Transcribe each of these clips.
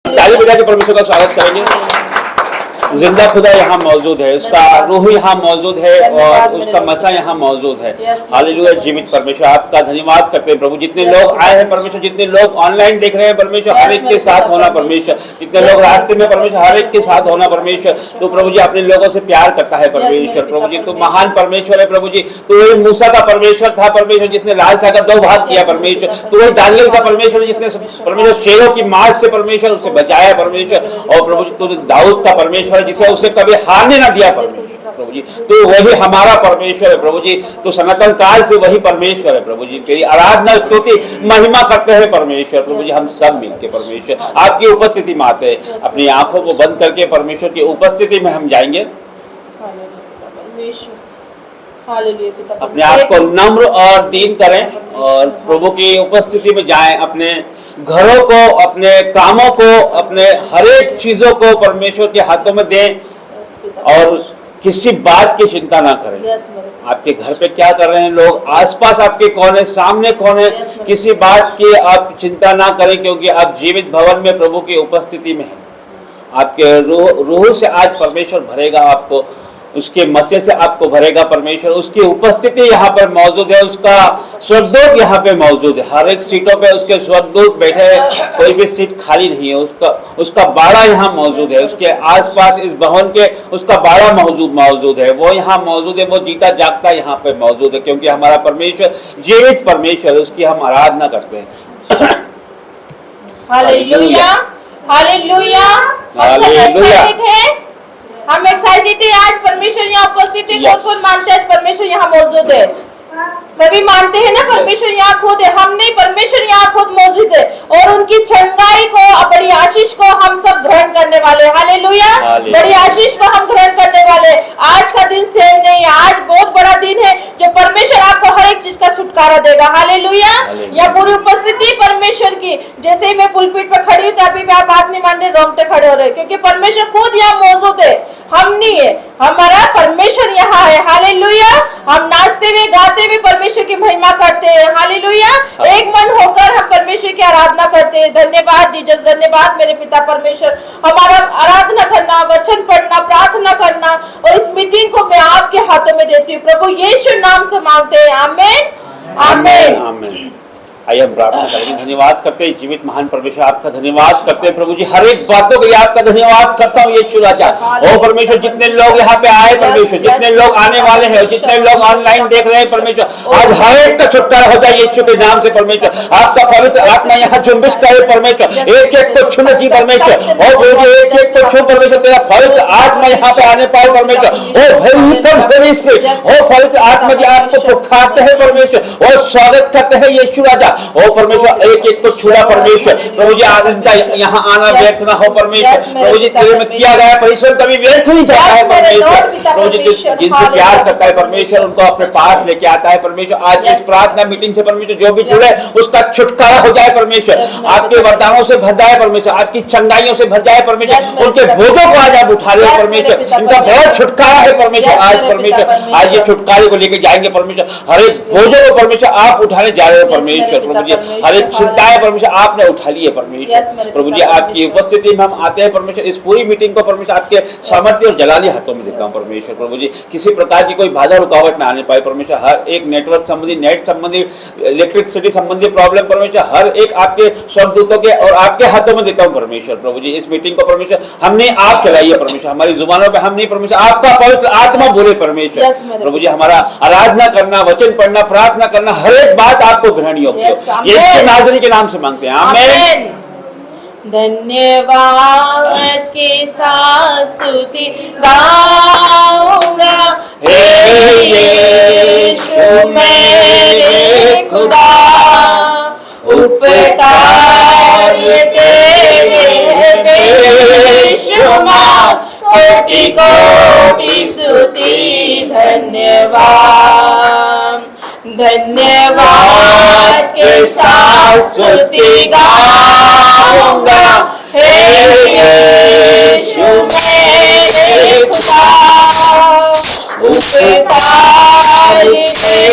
ताली बजा के परमेश्वर का स्वागत करेंगे। जिंदा खुदा यहाँ मौजूद है, उसका रूह यहाँ मौजूद है और उसका मसा यहाँ मौजूद है। हालेलुया। जीवित परमेश्वर आपका धन्यवाद करते हैं प्रभु। जितने लोग आए हैं परमेश्वर, जितने लोग ऑनलाइन देख रहे हैं परमेश्वर, हर एक के साथ होना परमेश्वर। जितने लोग रास्ते में परमेश्वर, हर एक के साथ होना परमेश्वर। तो प्रभु जी अपने लोगों से प्यार करता है परमेश्वर। प्रभु जी तो महान परमेश्वर है प्रभु जी। तो वही मूसा का परमेश्वर था परमेश्वर जिसने लाल सागर 2 भाग किया परमेश्वर। तो वही दानियल का परमेश्वर जिसने परमेश्वर शेरों की मार से परमेश्वर उसे बचाया परमेश्वर। और प्रभु जी तो दाऊद का परमेश्वर जिसे उसे कभी हारने ना दिया परमेश्वर प्रभु जी। तो वही हमारा परमेश्वर है प्रभु जी। तो सनातन काल से वही परमेश्वर है प्रभु जी। तेरी आराधना स्तुति महिमा करते हैं परमेश्वर। प्रभु जी हम सब मिलके परमेश्वर आपकी उपस्थिति में आते हैं। अपनी आंखों को बंद करके परमेश्वर की उपस्थिति में हम जाएंगे। अपने आप को नम्र और दीन करें और प्रभु की उपस्थिति में जाएं। अपने घरों को, अपने कामों को, अपने हर एक चीजों को परमेश्वर के हाथों में दें और किसी बात की चिंता ना करें। आपके घर पे क्या कर रहे हैं लोग, आसपास आपके कौन है, सामने कौन है, किसी बात की आप चिंता ना करें, क्योंकि आप जीवित भवन में प्रभु की उपस्थिति में हैं। आपके रूह से आज परमेश्वर भरेगा आपको, उसके मसीह से आपको भरेगा परमेश्वर। उसकी उपस्थिति यहाँ पर मौजूद है, उसका स्वर्गदूत यहाँ पे मौजूद है। हर एक सीटों पे उसके स्वर्गदूत बैठे हैं, कोई भी सीट खाली नहीं है। उसका बाड़ा यहाँ मौजूद है। उसके आसपास इस भवन के उसका बाड़ा मौजूद है। वो यहाँ मौजूद है, वो जीता जागता यहाँ पे मौजूद है, क्योंकि हमारा परमेश्वर जीवित परमेश्वर, उसकी हम आराधना करते हैं। Hallelujah, hallelujah. हम सब एक्साइटेड हैं, हम एक्साइटेड हैं। आज परमेश्वर यहाँ उपस्थित है। कौन कौन मानते हैं आज परमेश्वर यहाँ मौजूद है? सभी मानते हैं ना परमेश्वर यहाँ खुद है। हम नहीं, परमेश्वर यहाँ खुद मौजूद है और उनकी चंगाई को, बड़ी आशीष को हम सब ग्रहण करने वाले। हालेलुया। बड़ी आशीष को हम ग्रहण करने वाले। आज का दिन सेम नहीं है, आज बहुत बड़ा दिन है जो परमेश्वर आपको हर एक चीज का छुटकारा देगा। हालेलुया। यह पूरी उपस्थिति परमेश्वर की। जैसे ही मैं पुलपिट पर खड़ी हूँ तभी भी आप बात नहीं मान रहे, रोंगटे खड़े हो रहे, क्योंकि परमेश्वर खुद यहाँ मौजूद है। हम नहीं है, हमारा परमेश्वर यहाँ है। हालेलुया। हम नाचते हुए गाते हुए परमेश्वर की महिमा करते हैं। हालेलुया। एक मन होकर हम परमेश्वर की आराधना करते हैं। धन्यवाद जीसस, धन्यवाद मेरे पिता परमेश्वर। हमारा आराधना करना, वचन पढ़ना, प्रार्थना करना और इस मीटिंग को मैं आपके हाथों में देती हूँ। प्रभु यीशु नाम से मांगते हैं, आमीन, आमीन, आमीन। आइए हम प्रार्थना करेंगे। धन्यवाद करते हैं जीवित महान परमेश्वर, आपका धन्यवाद करते हैं प्रभु जी। हर एक बातों के लिए आपका धन्यवाद करता हूँ यीशु राजा। ओ परमेश्वर, जितने लोग यहाँ पे आए परमेश्वर, जितने लोग आने वाले हैं, जितने लोग ऑनलाइन देख रहे हैं परमेश्वर, आज हर एक का छुटकारा हो जाए यीशु के नाम से परमेश्वर। आपका पवित्र आत्मा यहाँ जुम्बिश करे परमेश्वर, एक एक को छूने की परमेश्वर। और प्रभु एक एक को छू परमेश्वर, तेरा पवित्र आत्मा यहाँ पे आने पाए परमेश्वर। ओ पवित्र आत्मा जी आपको पुकारते हैं परमेश्वर और स्वागत करते हैं यीशु राजा। ओ परमेश्वर, एक एक को छुड़ा परमेश्वर। प्रभु जी इनका यहाँ आना व्यर्थ ना हो परमेश्वर। प्रभु जी तेरे में किया गया परिश्रम कभी व्यर्थ नहीं जाता है परमेश्वर। प्रभु जी जिनसे प्यार करता है परमेश्वर उनको अपने पास लेके आता है परमेश्वर। आज इस प्रार्थना मीटिंग से परमेश्वर जो भी जुड़े उसका छुटकारा हो जाए परमेश्वर। आपके वरदानों से भर जाए परमेश्वर, आपकी चंगाइयों से भर जाए परमेश्वर। उनके बोझों को आज आप उठा ले परमेश्वर। इनका बहुत छुटकारा है परमेश्वर आज परमेश्वर। आज ये छुटकारे को लेके जाएंगे परमेश्वर। हर एक बोझों को परमेश्वर आप उठाने जा रहे हो परमेश्वर। प्रभु जी हर एक चिंताएं परमेश्वर आपने उठा ली है परमेश्वर। प्रभु जी आपकी उपस्थिति में हम आते हैं परमेश्वर। इस पूरी मीटिंग को परमेश्वर आपके सामर्थ्य और जलाली हाथों में देता हूँ परमेश्वर। प्रभु जी किसी प्रकार की कोई बाधा रुकावट ना आने पाए परमेश्वर। हर एक नेटवर्क संबंधी, नेट संबंधी, इलेक्ट्रिसिटी संबंधी प्रॉब्लम परमेश्वर हर एक आपके स्वर्गदूतों के और आपके हाथों में देता हूँ परमेश्वर। प्रभु जी इस मीटिंग को परमेश्वर हमने आप चलाई है परमेश्वर। हमारी जुबानों पे हम नहीं परमेश्वर, आपका पवित्र आत्मा बोले परमेश्वर। प्रभु जी हमारा आराधना करना, वचन पढ़ना, प्रार्थना करना, हर एक बात आपको ग्रहण योग्य यीशु नाज़री के नाम से मांगते हैं, आमीन। धन्यवाद के साथ स्तुति गाऊंगा, हे यीशु मेरे खुदा, उपकार तेरे बेशुमार, कोटि कोटि स्तुति धन्यवाद। धन्यवाद के साथ स्तुति गाऊंगा, हे यीशु मेरे खुदा, उपकार तेरे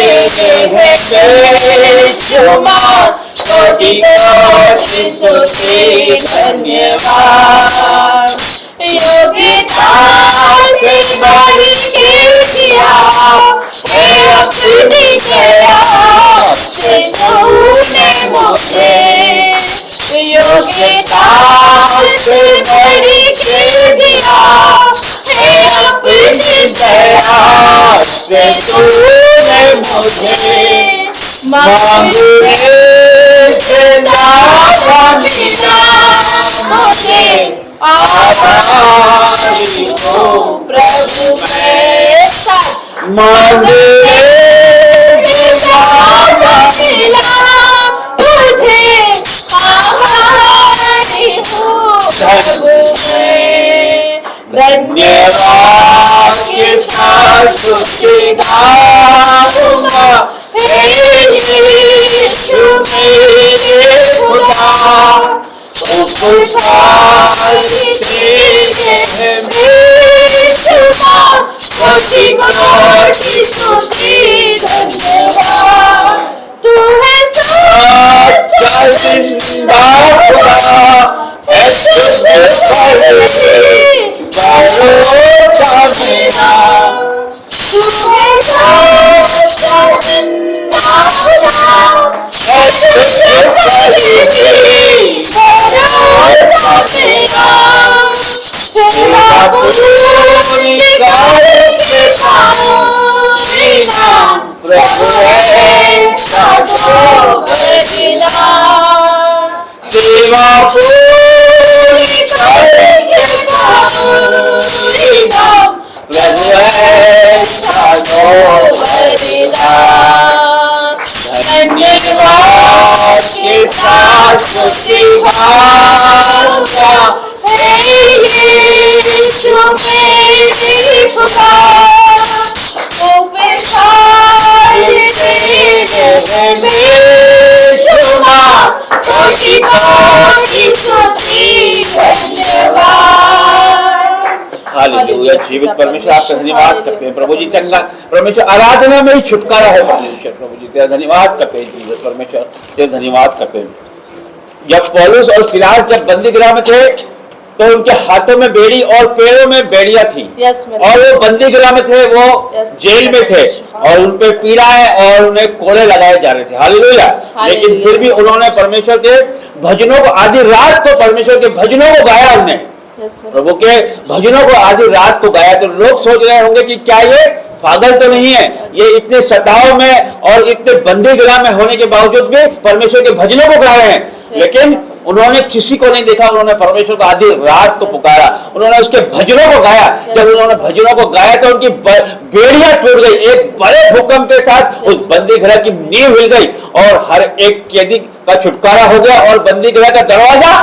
बेशुमार, कोटि कोटि स्तुति धन्यवाद। योग्यता से भरी हिया हे अपनी दया से तूने मुझे योग्यता से भरी दिया हे अपनी दया से तूने मुझे मांगने से ज्यादा मिला मुझे आसानी को प्रभु मेरा मांगने से ज्यादा मिला मुझे आसानी को प्रभु मेरा धन्यवाद के साथ स्तुति गाऊंगा हे यीशु मेरे खुदा उपकारी तेरे बेशुमा कोटि कोटि स्तुति धन्यवाद। तू है सच्चा जिंदा खुदा है तुझ पर भरोसा मेरा। तू है सच्चा जिंदा खुदा है तुझ पर हालेलुया। जीवित परमेश्वर आपका धन्यवाद करते हैं प्रभु जी। चंगा परमेश्वर, आराधना में ही छुटकारा है परमेश्वर। प्रभु जी तेरा धन्यवाद करते हैं जीवित परमेश्वर, तेरा धन्यवाद करते हैं। जब पौलुस और सिलास जब बंदीगृह में थे तो उनके हाथों में बेड़ी और पैरों में बेड़ियां थी और वो बंदीगृह में थे, वो जेल में थे और उन पे पीड़ाएं और उन्हें कोड़े लगाए जा रहे थे। हालेलुया। लेकिन फिर भी उन्होंने परमेश्वर के भजनों को, आधी रात को परमेश्वर के भजनों को गाया। उन्हें प्रभु के भजनों को आधी रात को गाया। तो लोग सोच रहे होंगे कि क्या ये पागल तो नहीं है, ये इतने सताव में और इतने बंदीगृह में होने के बावजूद भी परमेश्वर के भजनों को गा रहे हैं। लेकिन उन्होंने किसी को नहीं देखा, उन्होंने परमेश्वर को आधी रात को पुकारा, उन्होंने उसके भजनों को गाया। जब उन्होंने भजनों को गाया तो उनकी बेड़ियां टूट गई। एक बड़े भूकंप के साथ उस बंदीगृह की नींव हिल गई और हर एक कैदी का छुटकारा हो गया और बंदीगृह का दरवाजा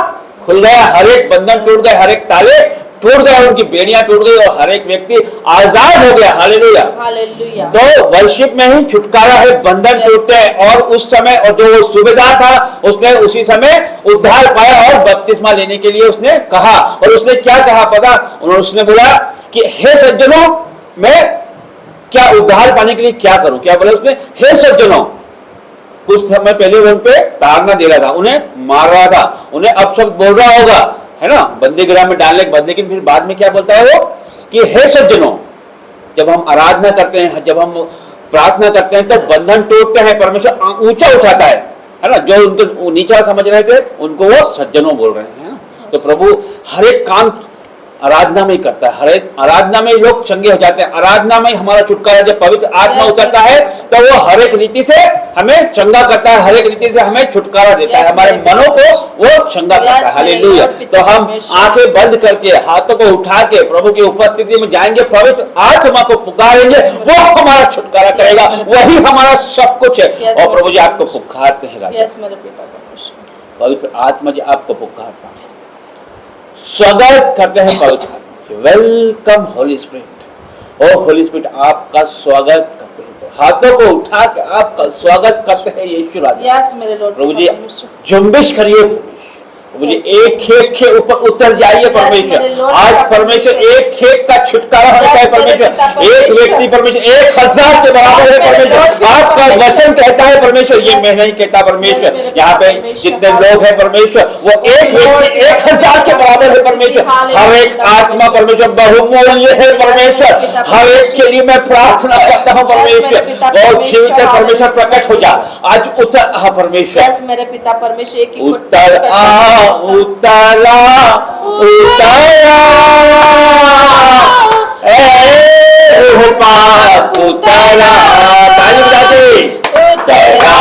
खुल गया। हर एक बंधन टूट गए, हर एक ताले टूट गए, उनकी बेड़ियां टूट गई और हर एक व्यक्ति आजाद हो गया। हालेलुया। हालेलुया। तो वर्शिप में ही छुटकारा है, बंधन टूटते हैं। और उस समय और जो सूबेदार था उसने उसी समय उद्धार पाया और बपतिस्मा लेने के लिए उसने कहा। और उसने क्या कहा पता? उसने बोला कि हे सज्जनों, मैं क्या उद्धार पाने के लिए क्या करूं? क्या बोला उसने? हे सज्जनों। कुछ समय पहले वो उन पे ताड़ना दे रहा था, उन्हें मार रहा था, उन्हें अपशब्द बोल रहा होगा, है ना, बंदीगृह में डालने के बाद। लेकिन फिर बाद में क्या बोलता है वो कि हे सज्जनों, जब हम आराधना करते हैं, जब हम प्रार्थना करते हैं तो बंधन टूटते हैं, परमेश्वर ऊंचा उठाता है ना। जो उनको नीचा समझ रहे थे उनको वो सज्जनों बोल रहे हैं। तो प्रभु हर एक काम आराधना में ही करता है, हर एक आराधना में ही लोग चंगे हो जाते हैं, आराधना में ही हमारा छुटकारा। जब पवित्र आत्मा उतरता है तो वो हर एक रीति से हमें चंगा करता है, हर एक रीति से हमें छुटकारा देता है, हमारे मनों को वो चंगा करता है। हालेलुया। तो हम आंखें बंद करके, हाथों को उठा के प्रभु की उपस्थिति में जाएंगे, पवित्र आत्मा को पुकारेंगे, वो हमारा छुटकारा करेगा, वही हमारा सब कुछ है। और प्रभु जी आपको पुकारते हैं राजा, पवित्र आत्मा जी आपको पुकारता है, स्वागत करते हैं पवित्र आत्मा। Welcome holy spirit. Oh holy spirit आपका स्वागत करते हैं, हाथों को उठा के आपका स्वागत करते हैं यीशु राजा। मेरे लॉर्ड प्रभु जी जुम्बिश करिए, मुझे एक खेत के ऊपर उतर जाइए परमेश्वर। आज परमेश्वर एक खेत का छुटकारा होता है परमेश्वर, एक व्यक्ति परमेश्वर 1000 के बराबर है परमेश्वर। आपका वचन कहता है परमेश्वर, ये मैं नहीं कहता परमेश्वर। यहाँ पे जितने लोग हैं परमेश्वर, वो एक व्यक्ति 1000 के बराबर है परमेश्वर। हर एक आत्मा परमेश्वर बहुमूल्य है परमेश्वर। हर एक के लिए मैं प्रार्थना करता हूँ परमेश्वर, और जीवित है परमेश्वर, प्रकट हो जा आज। उतर आ परमेश्वर, मेरे पिता परमेश्वर, एक ही उतर आ, उतरा उतरा रूह पाक उतरा। ताली बजाते, उतरा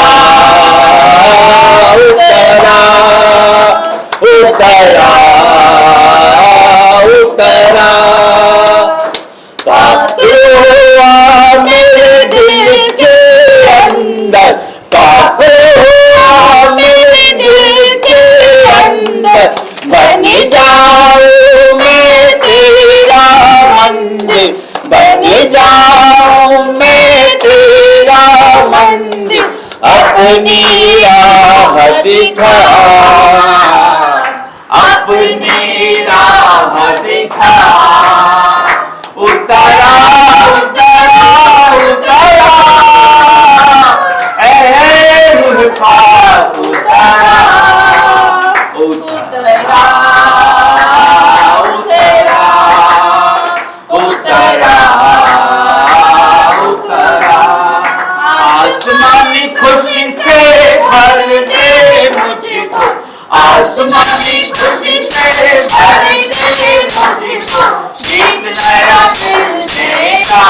उतरा उतरा उतरा। पाक हुआ मेरे दिल के अंदर, पाक हुआ मेरे दिल के अंदर। बन जाऊं मैं तेरा मंदिर, बन जाऊं मैं तेरा मंदिर। अपनी राह दिखा, अपनी राह दिखा। उतरा उतरा उतरा रूह पाक उतरा उतरा उतरा उतरा उतरा। आसमानी खुशी से भर दे मुझको, आसमानी खुशी से भर दे मुझको। गीत नया मिल तेरा,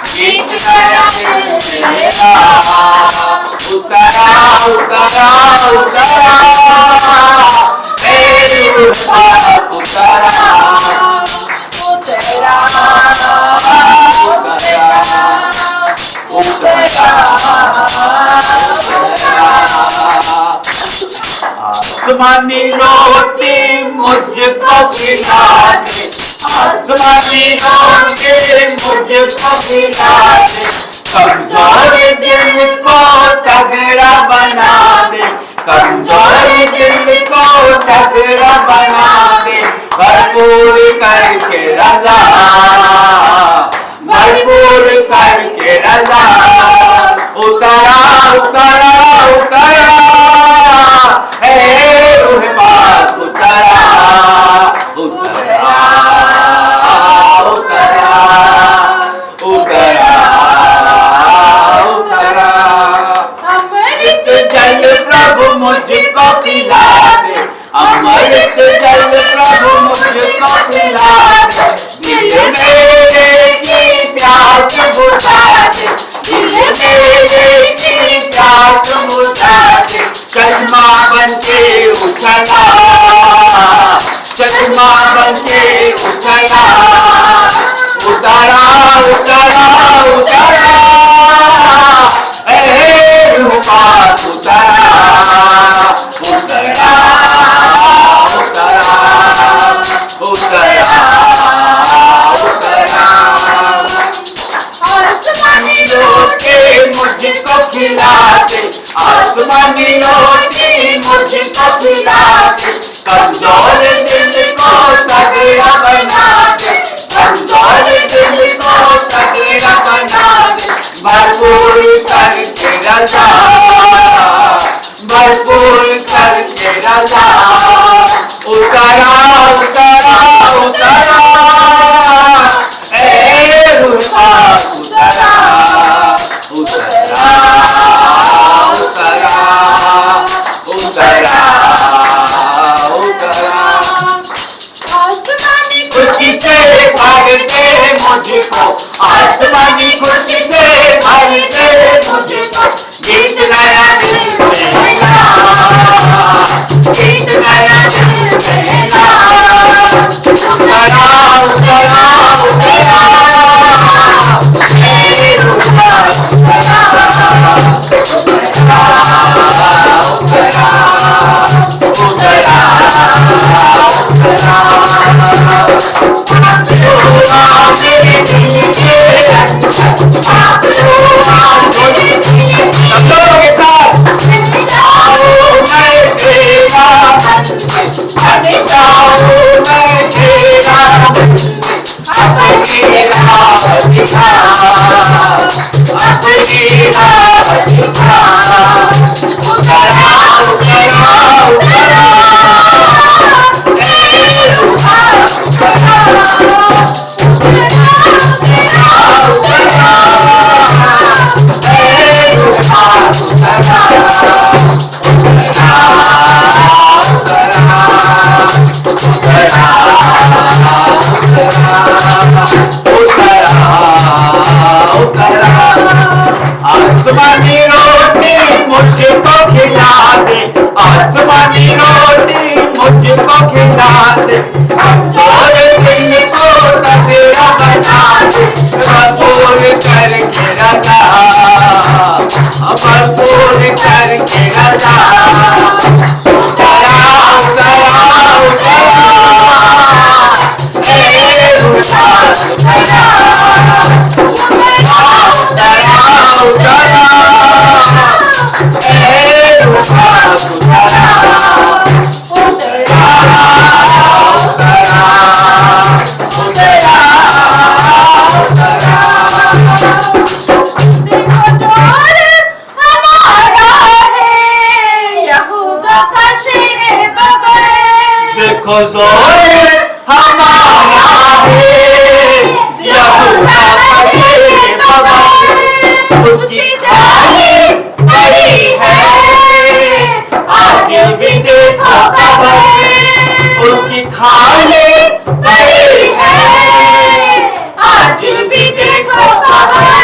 गीत नया मिल तेरा। उतरा उतरा उतरा रूह पाक उतरा उतरा आसमानी रोटी मुझको खिला दे, आसमानी रोटी मुझको खिला दे। कमजोर दिल को तगड़ा बना दे, कमजोर दिल को तगड़ा बना दे। भरपूर करके रजा, भरपूर करके रजा। उतरा उतरा उतरा रूह पाक उतरा उतरा उतरा उतरा उतरा। अमृत जल प्रभु मुझको पिला दे, अमृत जल प्रभु मुझको पिला दे। दिल मेरे की प्यास बुझा दे, दिल मेरे की प्यास बुझा दे। चश्मा बन के उठना, चश्मा बन के उठना। उतरा उतरा उतरा रूह पाक उतरा उतरा उतरा उतरा उतरा। आसमानी रोटी मुझको खिला दे, आसमानी रोटी मुझको खिला दे। कमजोर दिल को तगड़ा बना दे, कमजोर दिल को तगड़ा बना दे। भरपूर करके रजा, भरपूर करके रजा। उतरा उतरा उतरा रूह पाक उतरा उतरा उतरा उतरा उतरा। आसमानी खुशी से भर दे मुझको, आसमानी खुशी से भर दे मुझको। गीत नया दिल मेरा, गीत नया दिल मेरा। उतरा उतरा उतरा सब लोग के साथ मुझको खिला दे, आसमानी रोटी मुझको खिला दे, कमजोर दिल को तगड़ा बना दे, कबूल करके रजा, कबूल करके रजा, उतरा उतरा उतरा, उतरा उतरा देखो जोर हमारा है, यहूदा का शेर बबर, उसकी थाली बड़ी है, आज भी देखो खबर, उसकी थाली बड़ी है, आज भी देखो खबर,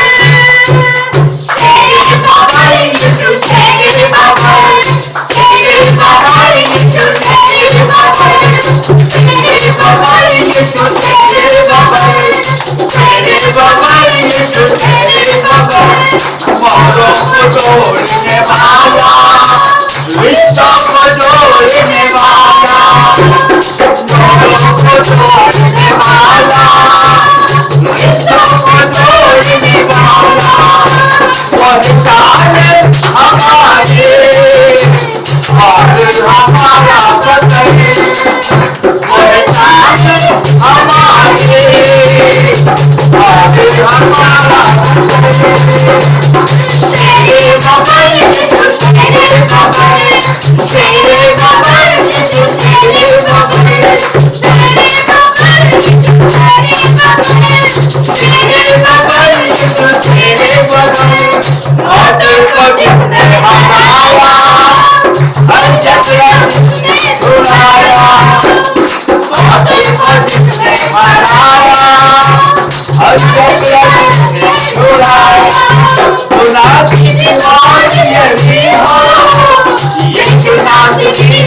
शेर बबर यीशु शेर बबर, शेर बबर यीशु शेर बबर, मोहरों को तोड़ने वाला, रिश्तों को जोड़ने वाला, मोहरों को तोड़ने वाला, रिश्तों को जोड़ने वाला, पहचान हमारे और हमारा पकड़, पहचान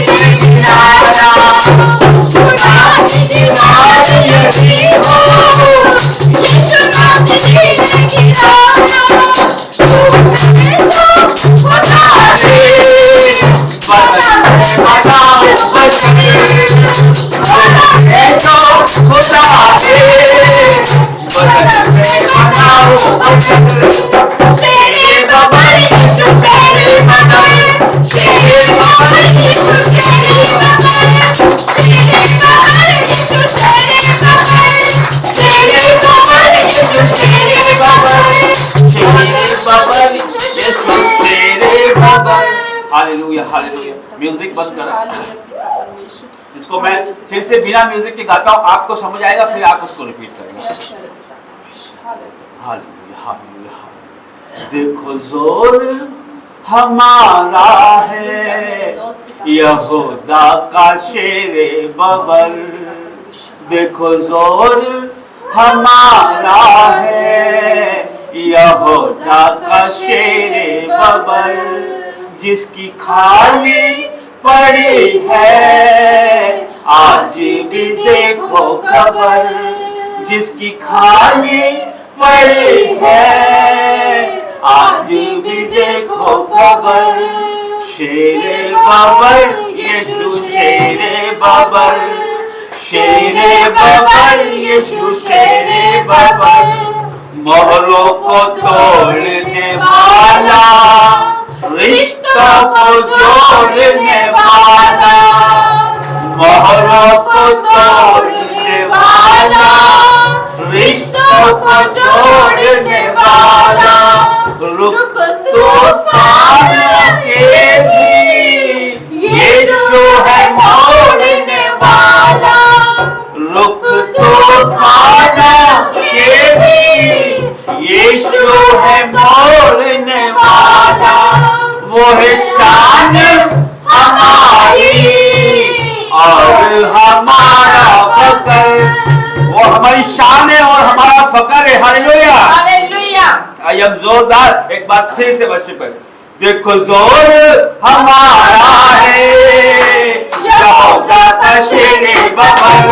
हमारे और हमारा हालेलुया हालेलुया। म्यूजिक बंद करो। इसको मैं फिर से बिना म्यूजिक के गाता हूँ, आपको समझ आएगा, फिर आप उसको रिपीट करेंगे। Hallelujah hallelujah hallelujah. देखो जोर हमारा है, यहूदा का शेरे बबर, देखो जोर हमारा है, यहूदा का शेरे बबर, जिसकी खाली पड़ी है आज भी देखो खबर, जिसकी खाली पड़ी है आज भी देखो खबर, शेरे बबर यीशु शेरे बबर, शेरे बबर यीशु शेरे बबर, मोहरों को तोड़ने वाला, रिश्तों को जोड़ने वाला, मोहरों को तोड़ने वाला, रिश्तों को जोड़ने वाला, रुख तूफान के भी यीशु है मोड़ने वाला, रुख तूफान के भी यीशु है मोड़ने वाला, वो है शान हमारी और हमारा फकर, वो हमारी शान है और हमारा फकर है। Hallelujah hallelujah. आइए हम जोरदार एक बार फिर से वर्शिप करें। देखो जोर हमारा है, यहोवा का शेरे बबर,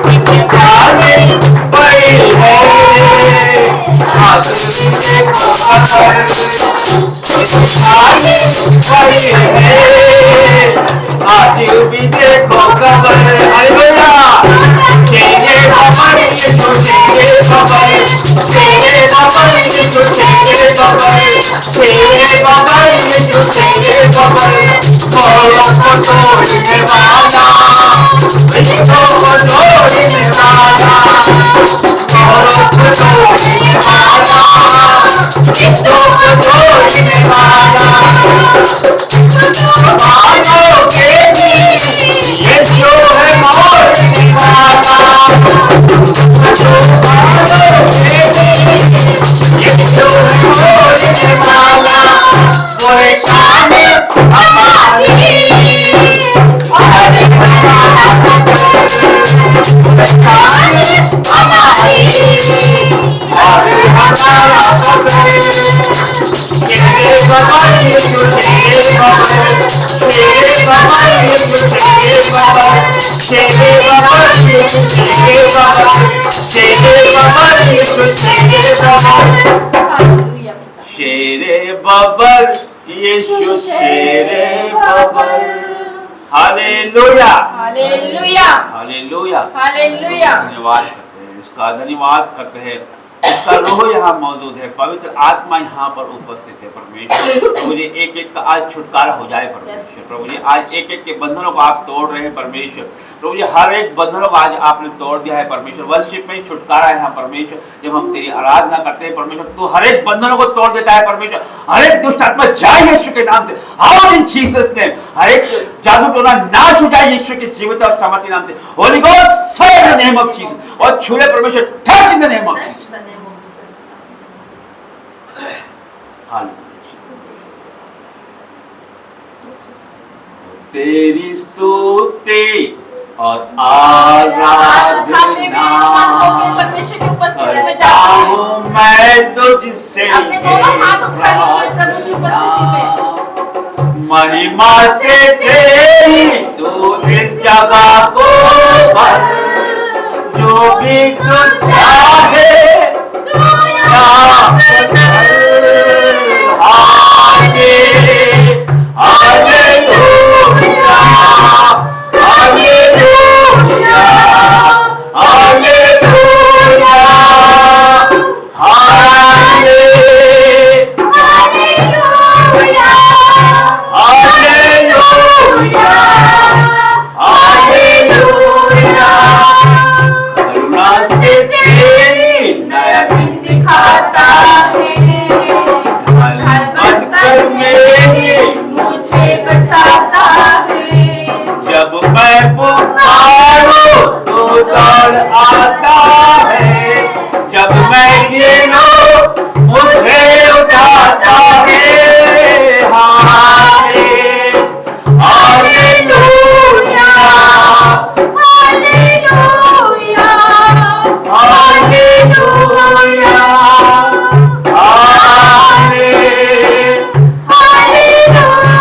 इसकी तारीफ बड़ी है, आगे है, आज भी देखो खबर, हालेलुया, तेरे बबर यीशु तेरे बबर, तेरे बबर यीशु तेरे बबर, तेरे बबर यीशु तेरे बबर, मोरा को तोड़ने वाला, यीशु को तोड़ने वाला, मोरा को तोड़ने वाला, यीशु को तोड़ने वाला, मानोगे यीशु है मोड़ने वाला, यीशु है मोड़ने वाला, परेशान हमारी शेरे बबर यीशु शेरे बबर, हालेलुया हालेलुया हालेलुया हालेलुया। धन्यवाद करते हैं, इसका धन्यवाद करते हैं। इसका रोह यहाँ मौजूद है, पवित्र आत्मा यहाँ पर उपस्थित है। परमेश्वर प्रभु जी एक एक का आज छुटकारा हो जाए परमेश्वर। प्रभु जी आज एक एक के बंधनों को आप तोड़ रहे हैं परमेश्वर। प्रभु जी हर एक बंधनों को आज आपने तोड़ दिया है परमेश्वर। वर्शिप में छुटकारा है यहाँ परमेश्वर। जब हम तेरी आराधना करते हैं परमेश्वर, तू हर एक बंधनों को तोड़ देता है परमेश्वर। हर एक दुष्ट आत्मा जाए यीशु के नाम से, आउट इन जीसस नेम। हर एक जादू टोना नाश हो जाए यीशु के जीवित और सामर्थ्य नाम से। Holi God fire in the name of Jesus, और छूले परमेश्वर touch in the name of Jesus. तेरी स्तुति और आराधना परमेश्वर की उपस्थिति में करता हूं मैं तुझसे, अपने दोनों हाथ उठा लीजिए प्रभु की उपस्थिति में। महिमा से तेरी तू इस जगह को भर, जो भी तू चाहे आता है, जब मैं गिरूं मुझे उठाता है। हालेलुया हालेलुया हालेलुया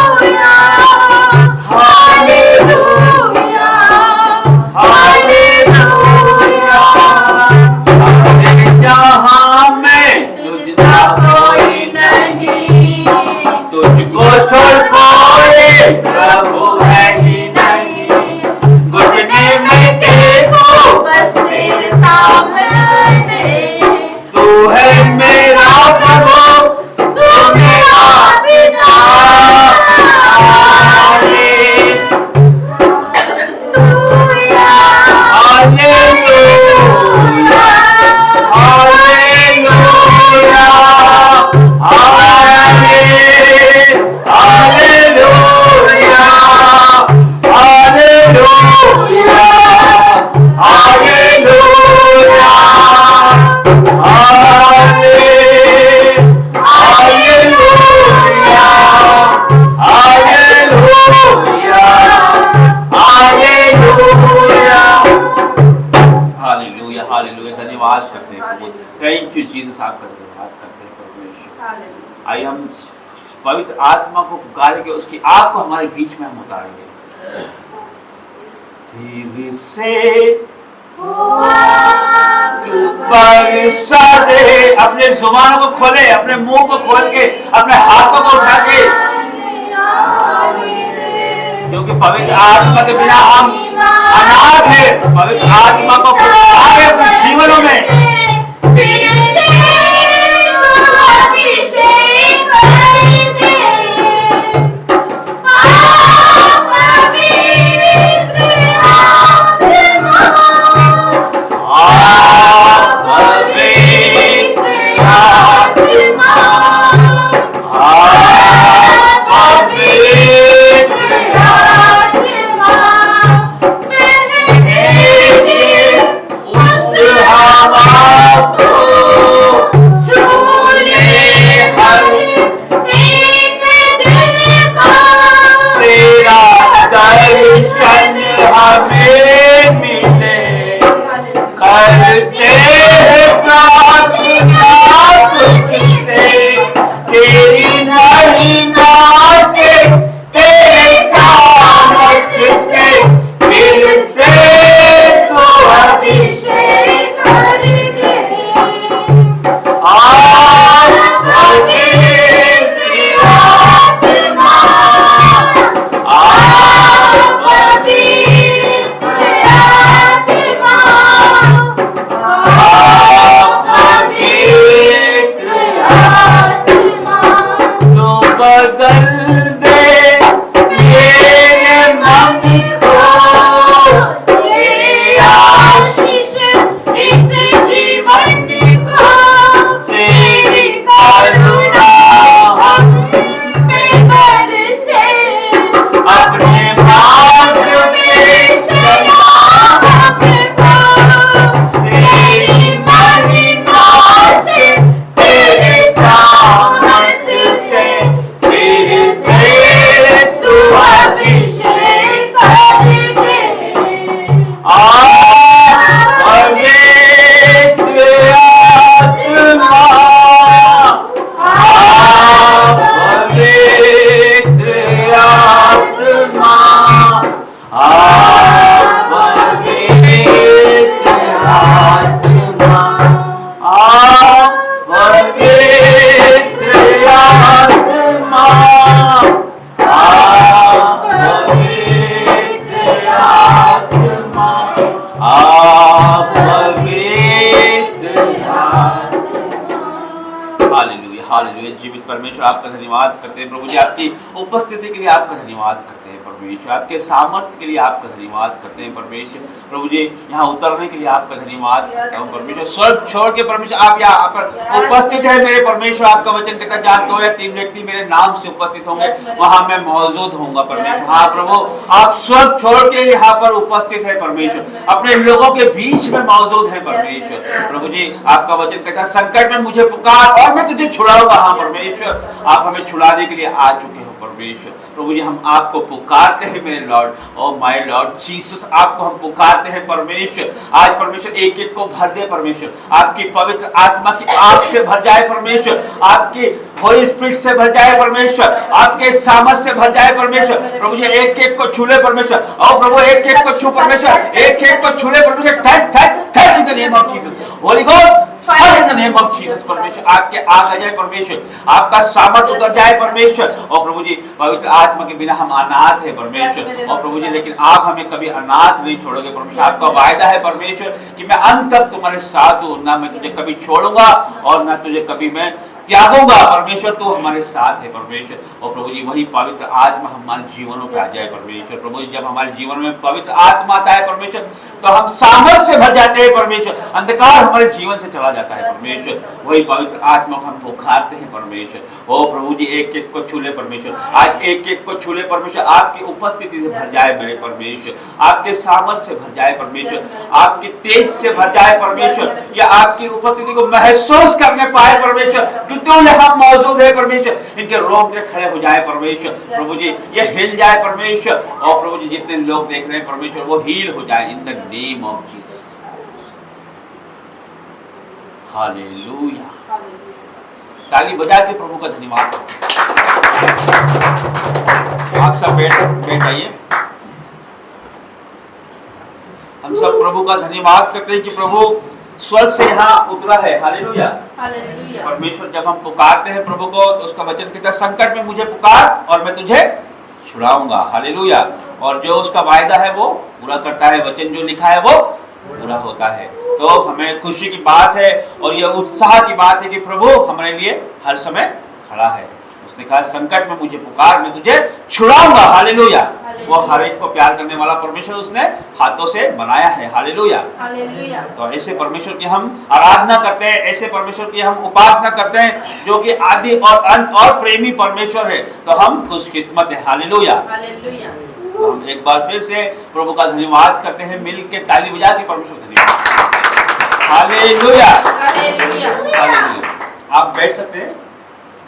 प्रभु है ही नहीं, घुटने में टेको बस तेरे सामने। तू है मेरा प्रभु, तू मेरा पिता। हालेलुया हालेलुया हालेलुया धन्यवाद करते हैं, थैंक यू जीसस, आपका धन्यवाद करते हैं परमेश्वर। आइए हम पवित्र आत्मा को पुकारेंगे, उसकी आग को हमारे बीच में हम उतारेंगे। फिर से बरसा दे। अपने जुबानों को खोले, अपने मुंह को खोल के, अपने हाथों को उठा के, क्योंकि पवित्र आत्मा के बिना हम अनाथ है। पवित्र आत्मा को पुकारे अपने जीवनों में। परमेश्वर आपका धन्यवाद करते हैं प्रभु जी, आपकी उपस्थिति के लिए आपका धन्यवाद करते हैं परमेश्वर, आपके सामर्थ्य के लिए आपका धन्यवाद करते हैं परमेश्वर। प्रभु जी यहाँ उतरने के लिए आपका धन्यवाद करता हूँ परमेश्वर। स्वर्ग छोड़ के परमेश्वर आप यहाँ पर उपस्थित है मेरे परमेश्वर। आपका वचन कहता जहाँ 2 या 3 व्यक्ति मेरे नाम से उपस्थित होंगे वहाँ मैं मौजूद होऊंगा परमेश्वर। हाँ प्रभु, आप स्वर्ग छोड़ के यहाँ पर उपस्थित है परमेश्वर, अपने लोगों के बीच में मौजूद है परमेश्वर। प्रभु जी आपका वचन कहता संकट में मुझे पुकार और मैं तुझे छुड़ाऊंगा। हाँ परमेश्वर, आप हमें छुड़ाने के लिए आ चुके हो परमेश्वर। प्रभु जी हम आपको पुकारते हैं मेरे Lord, oh my Lord Jesus, आपको हम पुकारते हैं परमेश्वर। आज परमेश्वर एक एक को भर दे परमेश्वर, आपकी पवित्र आत्मा की आग से भर जाए परमेश्वर, आपकी होली स्पिरिट से भर जाए परमेश्वर, आपके सामर्थ से भर जाए परमेश्वर। प्रभु जी एक एक को छू ले परमेश्वर, और प्रभु एक एक को छू परमेश्वर, एक एक को छू ले परमेश्वर। Thank in the name of Jesus, Holi God fire in the name of Jesus परमेश्वर। आपके आग आ जाए परमेश्वर, आपका सामर्थ उतर जाए परमेश्वर। और प्रभु जी पवित्र आत्मा के बिना हम अनाथ है परमेश्वर। और प्रभु जी लेकिन आप हमें कभी अनाथ नहीं छोड़ोगे परमेश्वर। आपका वायदा है परमेश्वर कि मैं अंत तक तुम्हारे साथ हूँ, ना मैं तुझे कभी छोड़ूंगा और ना तुझे कभी मैं त्यागूंगा परमेश्वर। तू हमारे साथ है परमेश्वर। और प्रभु जी वही पवित्र आत्मा हमारे जीवनों पे आ जाए परमेश्वर। प्रभु जी जब हमारे जीवन में पवित्र आत्मा आता है परमेश्वर तो हम सामर्थ से भर जाते हैं परमेश्वर, अंधकार हमारे जीवन से चला जाता है परमेश्वर। वही पवित्र आत्मा को हम पुकारते हैं परमेश्वर। ओ प्रभु जी एक एक को छूले परमेश्वर, आज एक एक को छूले परमेश्वर। आपकी उपस्थिति से भर जाए मेरे परमेश्वर, आपके सामर्थ से भर जाए परमेश्वर, आपकी तेज से भर जाए परमेश्वर, या आपकी उपस्थिति को महसूस करने पाए परमेश्वर। तू यहाँ मौजूद है परमेश्वर, इनके रोंगटे खड़े हो जाए परमेश्वर। प्रभु जी ये हिल जाए परमेश्वर। और प्रभु जी जितने लोग देख रहे हैं परमेश्वर वो हील हो जाए इन the name of Jesus. Hallelujah. ताली बजा के प्रभु का धन्यवाद। आप सब बैठ जाइए। हम सब प्रभु का धन्यवाद करते हैं कि प्रभु स्वर्ग से यहाँ उतरा है। हालेलुया। हालेलुया। परमेश्वर जब हम पुकारते हैं प्रभु को तो उसका वचन कहता है संकट में मुझे पुकार और मैं तुझे छुड़ाऊंगा। हालेलुया। और जो उसका वायदा है वो पूरा करता है, वचन जो लिखा है वो पूरा होता है। तो हमें खुशी की बात है और यह उत्साह की बात है कि प्रभु हमारे लिए हर समय खड़ा है। उसने कहा संकट में मुझे पुकार मैं तुझे छुड़ाऊंगा। हालेलुया। वो हर एक को प्यार करने वाला परमेश्वर उसने हाथों से बनाया है। हालेलुया। हालेलुया। तो ऐसे परमेश्वर की हम आराधना करते हैं, ऐसे परमेश्वर की हम उपासना करते हैं जो कि आदि और अंत और प्रेमी परमेश्वर है। तो हम खुशकिस्मत है। हालेलुया। हालेलुया। तो हम एक बार फिर से प्रभु का धन्यवाद करते हैं, मिल के ताली बजा के परमेश्वर धन्यवाद। हालेलुया। हालेलुया। हालेलुया। आप बैठ सकते हैं,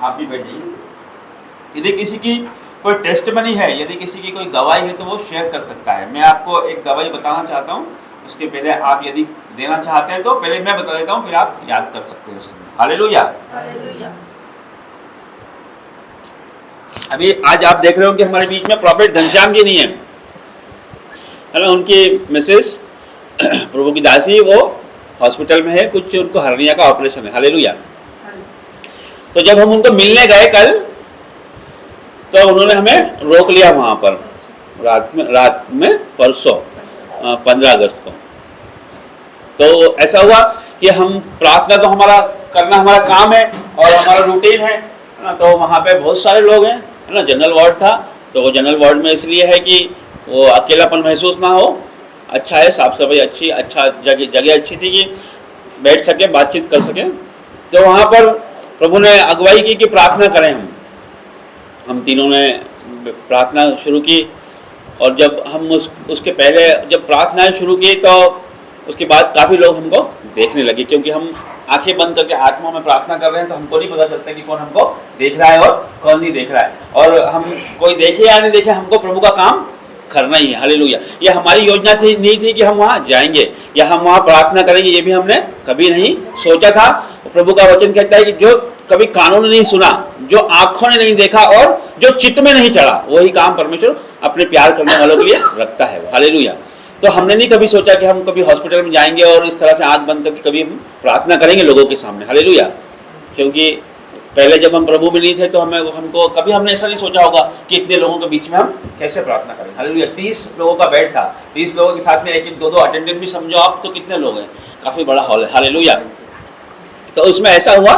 आप भी बैठ जाइए। यदि किसी की कोई टेस्टमनी है, यदि किसी की कोई गवाही है तो वो शेयर कर सकता है। मैं आपको एक गवाही बताना चाहता हूँ, उसके पहले आप यदि देना चाहते हैं तो पहले मैं बता देता हूँ, फिर आप याद कर सकते हैं उसमें। हालेलुया। हालेलुया। अभी आज आप देख रहे हो कि हमारे बीच में प्रॉफेट घनश्याम जी नहीं है ना, उनकी मिसेस प्रभु की दासी वो हॉस्पिटल में है, कुछ उनको हर्निया का ऑपरेशन है। हालेलुया। तो जब हम उनको मिलने गए कल तो उन्होंने हमें रोक लिया वहां पर रात में परसों 15 अगस्त को। तो ऐसा हुआ कि हम प्रार्थना तो हमारा करना हमारा काम है और हमारा रूटीन है ना। तो वहाँ पे बहुत सारे लोग हैं है ना, जनरल वार्ड था। तो वो जनरल वार्ड में इसलिए है कि वो अकेलापन महसूस ना हो, अच्छा है, साफ सफाई अच्छी, अच्छा जगह अच्छी थी कि बैठ सके, बातचीत कर सके। तो वहाँ पर प्रभु ने अगुवाई की कि प्रार्थना करें। हम तीनों ने प्रार्थना शुरू की और जब हम उसके पहले जब प्रार्थनाएं शुरू की तो उसके बाद काफ़ी लोग हमको देखने लगे, क्योंकि हम आंखें बंद करके आत्मा में प्रार्थना कर रहे हैं तो हमको नहीं पता चलता कि कौन हमको देख रहा है और कौन नहीं देख रहा है। और हम कोई देखे या नहीं देखे, हमको प्रभु का काम करना ही है। हालेलुया। ये हमारी योजना थी नहीं थी कि हम वहाँ जाएंगे या हम वहाँ प्रार्थना करेंगे, ये भी हमने कभी नहीं सोचा था। प्रभु का वचन कहता है कि जो कभी कानों ने नहीं सुना, जो आंखों ने नहीं देखा और जो चित्त में नहीं चढ़ा, वही काम परमेश्वर अपने प्यार करने वालों के लिए रखता है। हालेलुया। तो हमने नहीं कभी सोचा कि हम कभी हॉस्पिटल में जाएंगे और इस तरह से आंख बंद करके कभी हम प्रार्थना करेंगे लोगों के सामने। हालेलुया। क्योंकि पहले जब हम प्रभु में नहीं थे तो हमको कभी हमने ऐसा नहीं सोचा होगा कि इतने लोगों के बीच में हम कैसे प्रार्थना करें। हालेलुया। 30 लोगों का बेड था, 30 लोगों के साथ में एक एक दो अटेंडेंट भी समझो आप, तो कितने लोग हैं, काफ़ी बड़ा हॉल है। हालेलुया। तो उसमें ऐसा हुआ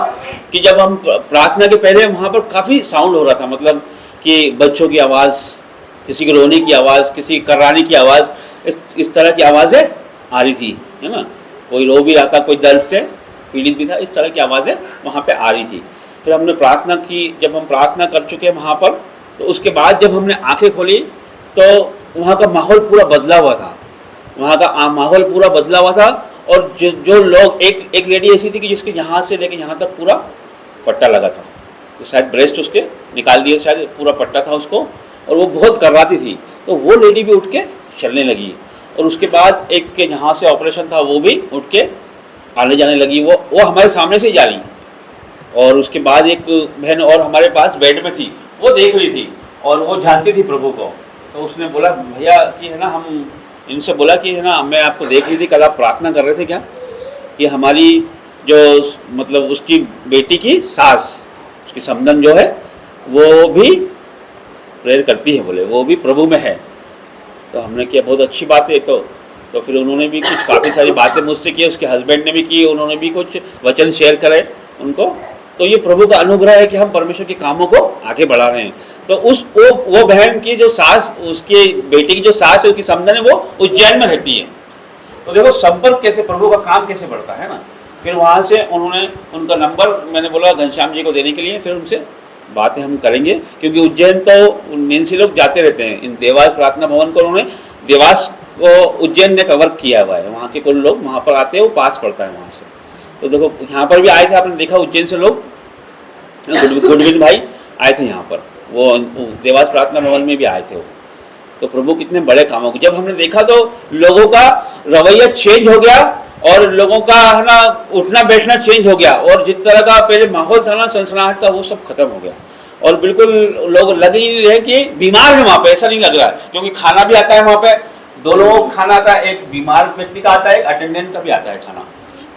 कि जब हम प्रार्थना के पहले वहाँ पर काफ़ी साउंड हो रहा था, मतलब कि बच्चों की आवाज़, किसी के रोने की आवाज़, किसी कराने की आवाज़, इस तरह की आवाज़ें आ रही थी, है ना। कोई रो भी रहा था, कोई दर्द से पीड़ित भी था, इस तरह की आवाज़ें वहाँ पे आ रही थी। फिर हमने प्रार्थना की, जब हम प्रार्थना कर चुके वहाँ पर, तो उसके बाद जब हमने आंखें खोली तो वहाँ का माहौल पूरा बदला हुआ था। वहाँ का माहौल पूरा बदला हुआ था और जो लोग, एक लेडी ऐसी थी कि जिसके यहाँ से लेके यहाँ तक पूरा पट्टा लगा था, तो शायद ब्रेस्ट उसके निकाल दिए, शायद पूरा पट्टा था उसको, और वो बहुत करवाती थी। तो वो लेडी भी उठ के चलने लगी और उसके बाद एक के जहाँ से ऑपरेशन था वो भी उठ के आने जाने लगी। वो हमारे सामने से ही जा रही। और उसके बाद एक बहन और हमारे पास बेड में थी, वो देख रही थी और वो जानती थी प्रभु को। तो उसने बोला भैया कि है ना, हम इनसे बोला कि है ना, मैं आपको देख रही थी, कल आप प्रार्थना कर रहे थे क्या, कि हमारी जो मतलब उसकी बेटी की सास, उसकी समधन जो है वो भी प्रेयर करती है, बोले वो भी प्रभु में है। तो हमने किया बहुत अच्छी बात है। तो फिर उन्होंने भी कुछ काफ़ी सारी बातें मुझसे की, उसके हस्बैंड ने भी की, उन्होंने भी कुछ वचन शेयर करे उनको। तो ये प्रभु का अनुग्रह है कि हम परमेश्वर के कामों को आगे बढ़ा रहे हैं। तो वो बहन की जो सास, उसकी बेटी की जो सास है, उसकी समधन है, वो उज्जैन में रहती है। तो देखो संपर्क कैसे, प्रभु का काम कैसे बढ़ता है ना। फिर वहाँ से उन्होंने उनका नंबर मैंने बोला घनश्याम जी को देने के लिए, फिर उनसे बातें हम करेंगे, क्योंकि उज्जैन तो मेंसी लोग जाते रहते हैं। इन देवास प्रार्थना भवन को उन्होंने देवास को उज्जैन ने कवर किया हुआ है, वहाँ के कुछ लोग वहाँ पर आते हैं, वो पास पड़ता है वहाँ से। तो देखो यहाँ पर भी आए थे, आपने देखा उज्जैन से लोग, गुडविन भाई आए थे यहाँ पर, वो देवास प्रार्थना भवन में भी आए थे वो। तो प्रभु कितने बड़े कामों को जब हमने देखा तो लोगों का रवैया चेंज हो गया और लोगों का है ना उठना बैठना चेंज हो गया, और जिस तरह का पहले माहौल था ना सनसनाहट का, वो सब खत्म हो गया। और बिल्कुल लोग लग ही नहीं रहे कि बीमार है वहाँ पे, ऐसा नहीं लग रहा है, क्योंकि खाना भी आता है वहाँ पे, दो लोगों का खाना आता है, एक बीमार व्यक्ति का आता है, एक अटेंडेंट का भी आता है खाना।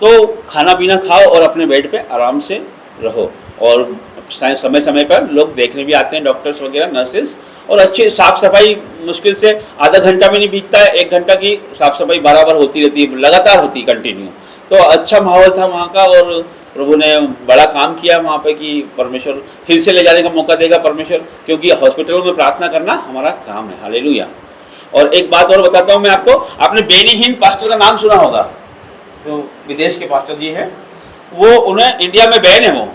तो खाना पीना खाओ और अपने बेड पे आराम से रहो, और समय समय पर लोग देखने भी आते हैं, डॉक्टर्स वगैरह, नर्सेज, और अच्छी साफ सफाई मुश्किल से आधा घंटा भी नहीं बीतता है, 1 घंटा की साफ सफाई बराबर होती रहती है, लगातार होती है, कंटिन्यू। तो अच्छा माहौल था वहाँ का, और प्रभु ने बड़ा काम किया वहाँ पे कि परमेश्वर फिर से ले जाने का मौका देगा परमेश्वर, क्योंकि हॉस्पिटलों में प्रार्थना करना हमारा काम है। हालेलुया। और एक बात और बताता हूँ मैं आपको, आपने बेनी हिन पास्टर का नाम सुना होगा, जो विदेश के पास्टर जी हैं, वो उन्हें इंडिया में बैन है वो,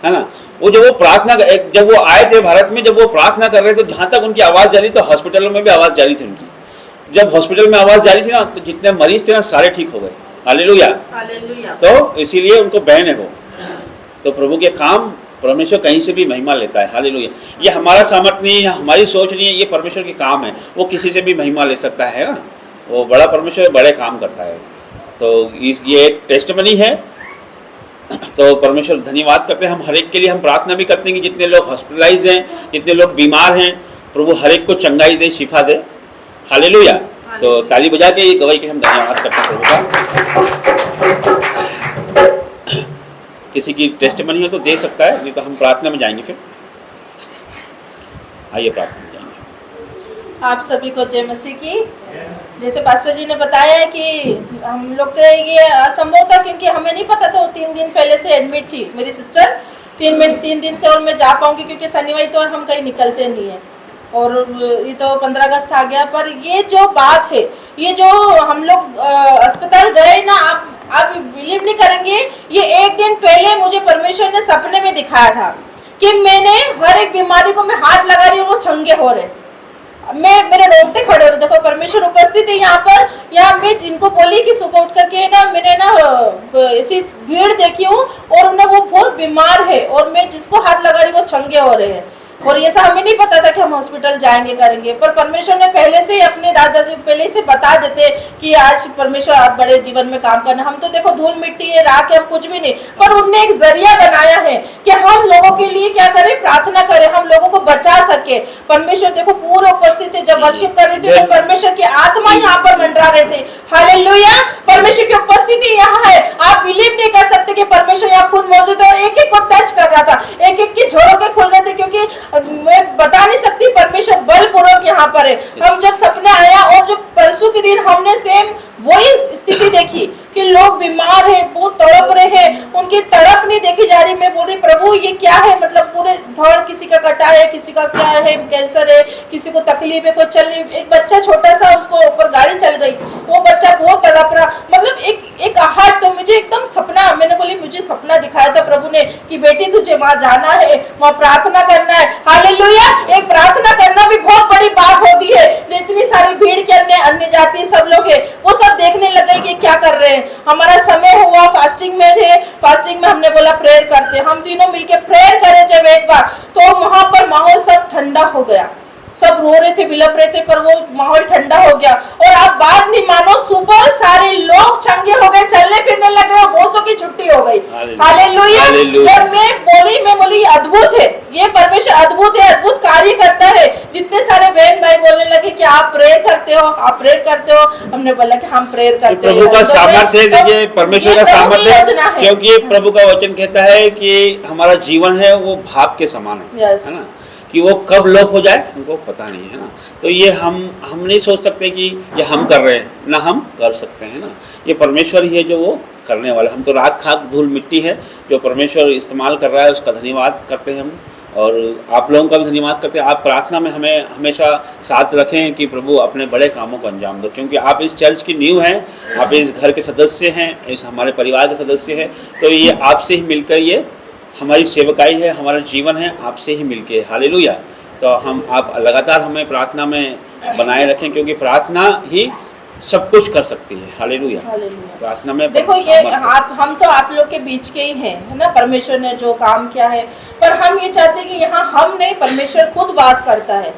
है ना। वो जब वो प्रार्थना, जब वो आए थे भारत में, जब वो प्रार्थना कर रहे थे, जहाँ तक उनकी आवाज़ जा रही, तो हॉस्पिटलों में भी आवाज़ जा रही थी उनकी। जब हॉस्पिटल में आवाज़ जा रही थी ना, तो जितने मरीज थे ना सारे ठीक हो गए। हालेलुया। तो इसीलिए उनको बैन है वो। तो प्रभु के काम, परमेश्वर कहीं से भी महिमा लेता है। हालेलुया। ये हमारा सामर्थ नहीं है, हमारी सोच नहीं है, ये परमेश्वर के काम है, वो किसी से भी महिमा ले सकता है ना, वो बड़ा परमेश्वर बड़े काम करता है। तो ये एक टेस्टमनी है। तो परमेश्वर धन्यवाद करते हैं, हम हर एक के लिए हम प्रार्थना भी करते हैं कि जितने लोग हॉस्पिटलाइज हैं, जितने लोग बीमार हैं, प्रभु हर एक को चंगाई दे, शिफा दे। हालेलुया। तो ताली बजा के ये गवाही के हम धन्यवाद करते हैं प्रभु का। किसी की टेस्टमनी हो तो दे सकता है, नहीं तो हम प्रार्थना में जाएंगे। फिर आइए प्रार्थना में जाएंगे। आप सभी को जय मसीह की। जैसे पास्टर जी ने बताया कि हम लोग तो ये असंभव था, क्योंकि हमें नहीं पता था, वो 3 दिन पहले से एडमिट थी मेरी सिस्टर। 3 दिन से और मैं जा पाऊंगी, क्योंकि शनिवार तो हम कहीं निकलते नहीं हैं, और ये तो 15 अगस्त आ गया। पर ये जो बात है, ये जो हम लोग अस्पताल गए ना, आप बिलीव नहीं करेंगे, ये 1 दिन पहले मुझे परमेश्वर ने सपने में दिखाया था कि मैंने हर एक बीमारी को मैं हाथ लगा रही हूँ, वो चंगे हो रहे। मेरे रोंगटे खड़े हो रहे। देखो परमेश्वर उपस्थित है यहाँ पर। यहाँ मैं जिनको बोली कि सुबह उठ करके ना मैंने ना ऐसी भीड़ देखी हूँ, और उन्हें वो बहुत बीमार है, और मैं जिसको हाथ लगा रही वो चंगे हो रहे हैं। और ये सब हमें नहीं पता था कि हम हॉस्पिटल जाएंगे करेंगे, पर परमेश्वर ने पहले से ही अपने दादाजी पहले से बता देते कि आज परमेश्वर आप बड़े जीवन में काम करना। हम तो देखो धूल मिट्टी है, राख है, हम कुछ भी नहीं, पर उनने एक जरिया बनाया है कि हम लोगों के लिए क्या करें, प्रार्थना करें, हम लोगों को बचा सके। परमेश्वर देखो पूरे उपस्थित थे, जब वर्शिप कर रहे थे तो परमेश्वर की आत्मा यहाँ पर मंडरा रहे थे। हालेलुया। परमेश्वर की उपस्थिति यहाँ है। आप बिलीव नहीं कर सकते कि परमेश्वर यहाँ खुद मौजूद है, और एक एक को टच कर रहा था, एक एक की झोरों के खुल रहे थे, क्योंकि मैं बता नहीं सकती परमेश्वर बलपूर्वक यहाँ पर है। हम जब सपना आया, और जो परसों के दिन हमने सेम वही स्थिति देखी कि लोग बीमार है, बहुत तड़प रहे हैं, उनकी तरफ नहीं देखी जा रही। मैं बोल रही प्रभु ये क्या है, मतलब पूरे धड़, किसी का कटा है, किसी का क्या है, कैंसर है, किसी को तकलीफ है, कोई चल नहीं। एक बच्चा छोटा सा, उसको ऊपर गाड़ी चल गई, वो बच्चा बहुत तड़प रहा। मतलब एक आहट। तो मुझे एकदम सपना, मैंने बोली मुझे सपना दिखाया था प्रभु ने कि बेटी तुझे वहां जाना है, वहां प्रार्थना करना है। हालेलुया। एक प्रार्थना करना भी बहुत बड़ी बात होती है। जो इतनी सारी भीड़ के अन्य जाति सब लोग है, वो सब देखने लगे कि क्या कर रहे हैं। हमारा समय हुआ, फास्टिंग में थे, फास्टिंग में हमने बोला प्रेयर करते, हम तीनों मिलके प्रेयर करे जब एक बार, तो वहां पर माहौल सब ठंडा हो गया। सब रो रहे थे, बिलप रहे थे, पर वो माहौल ठंडा हो गया। और आप बात नहीं मानो, सुबह सारे लोग चंगे हो गए, चलने फिरने लगे, और भूसों की छुट्टी हो गई। हालेलुया। जब मैं बोली अद्भुत है, ये परमेश्वर अद्भुत है, अद्भुत कार्य करता है। जितने सारे बहन भाई बोलने लगे कि आप प्रेयर करते हो, आप प्रेयर करते हो। हमने बोला कि हम प्रेयर करते हैं। प्रभु का सामर्थ्य है, देखिए परमेश्वर का सामर्थ्य है, क्योंकि प्रभु का वचन कहता है कि हमारा जीवन है वो भाप के समान है ना, कि वो कब लोप हो जाए उनको पता नहीं है ना। तो ये हम नहीं सोच सकते कि ये हम कर रहे हैं, ना हम कर सकते हैं ना, ये परमेश्वर ही है जो वो करने वाला। हम तो राख खाक धूल मिट्टी है, जो परमेश्वर इस्तेमाल कर रहा है उसका धन्यवाद करते हैं हम, और आप लोगों का भी धन्यवाद करते हैं। आप प्रार्थना में हमें हमेशा साथ रखें कि प्रभु अपने बड़े कामों को अंजाम दो, क्योंकि आप इस चर्च की नींव हैं, आप इस घर के सदस्य हैं, इस हमारे परिवार के सदस्य हैं। तो ये आपसे ही मिलकर ये हमारी सेवकाई है, हमारा जीवन है आपसे ही मिलके। हालेलुया। तो हम आप लगातार हमें प्रार्थना में बनाए रखें, क्योंकि प्रार्थना ही सब कुछ कर सकती है। हालेलुया। हालेलुया। प्रार्थना में देखो ये हम तो आप लोग के बीच के ही हैं, है ना। परमेश्वर ने जो काम किया है, पर हम ये चाहते हैं कि यहाँ हम नहीं, परमेश्वर खुद वास करता है।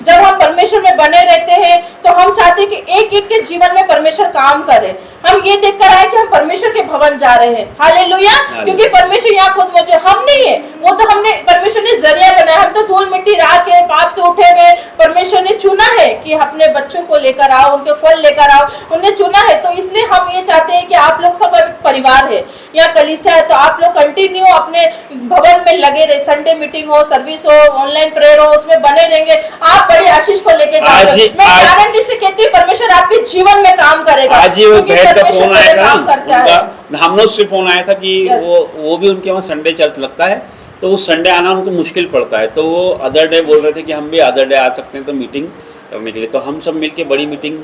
जब हम परमेश्वर में बने रहते हैं तो हम चाहते हैं कि एक एक के जीवन में परमेश्वर काम करे। हम ये देख कर आए कि हम परमेश्वर के भवन जा रहे हैं। हालेलुया। क्योंकि परमेश्वर यहाँ खुद मौजूद, हम नहीं है, वो तो हमने, परमेश्वर ने जरिया बनाया। हम तो धूल मिट्टी रह के पाप से उठे हुए, परमेश्वर ने चुना है कि अपने बच्चों को लेकर आओ, उनके फल लेकर आओ, उन्हें चुना है। तो इसलिए हम ये चाहते हैं कि आप लोग सब एक परिवार है, यहाँ कलीसिया है, तो आप लोग कंटिन्यू अपने भवन में लगे रहे। संडे मीटिंग हो, सर्विस हो, ऑनलाइन प्रेयर हो, उसमें बने रहेंगे। आप बड़ी आशीष को लेके जाओगे। मैं गारंटी से कहती हूँ परमेश्वर आपके जीवन में काम करेगा। आज ही वो क्योंकि बहन का परमेश्वर फोन आया था, काम करता है। धामनोद से फोन आया था कि Yes. वो भी उनके वहाँ संडे चर्च लगता है, तो वो संडे आना उनको मुश्किल पड़ता है। तो वो अदर डे बोल रहे थे कि हम भी अदर डे आ सकते हैं तो मीटिंग करने के लिए। तो हम सब मिलके बड़ी मीटिंग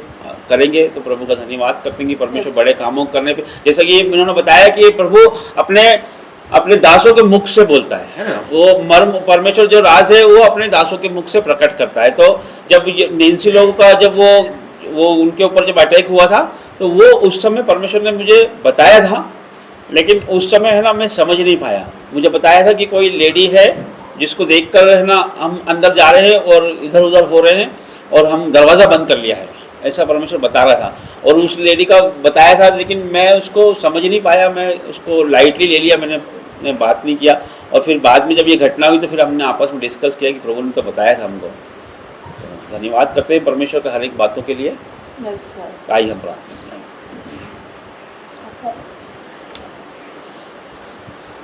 करेंगे। तो प्रभु का धन्यवाद करते हैं कि परमेश्वर Yes. बड़े कामों करने पे, जैसा कि उन्होंने बताया कि प्रभु अपने दासों के मुख से बोलता है ना। वो मर्म, परमेश्वर जो राज है वो अपने दासों के मुख से प्रकट करता है। तो जब नेंसी लोगों का जब वो उनके ऊपर जब अटैक हुआ था, तो वो उस समय परमेश्वर ने मुझे बताया था, लेकिन उस समय है ना मैं समझ नहीं पाया। मुझे बताया था कि कोई लेडी है जिसको देखकर है ना हम अंदर जा रहे हैं और इधर उधर हो रहे हैं और हम दरवाज़ा बंद कर लिया है, ऐसा परमेश्वर बता रहा था। और उस लेडी का बताया था, लेकिन मैं उसको समझ नहीं पाया, मैं उसको लाइटली ले लिया, मैंने बात नहीं किया। और फिर बाद में जब ये घटना हुई तो फिर हमने आपस में डिस्कस किया कि प्रभु ने तो बताया था हमको। तो धन्यवाद करते हैं परमेश्वर का हर एक बातों के लिए। आई हम प्रार्थना।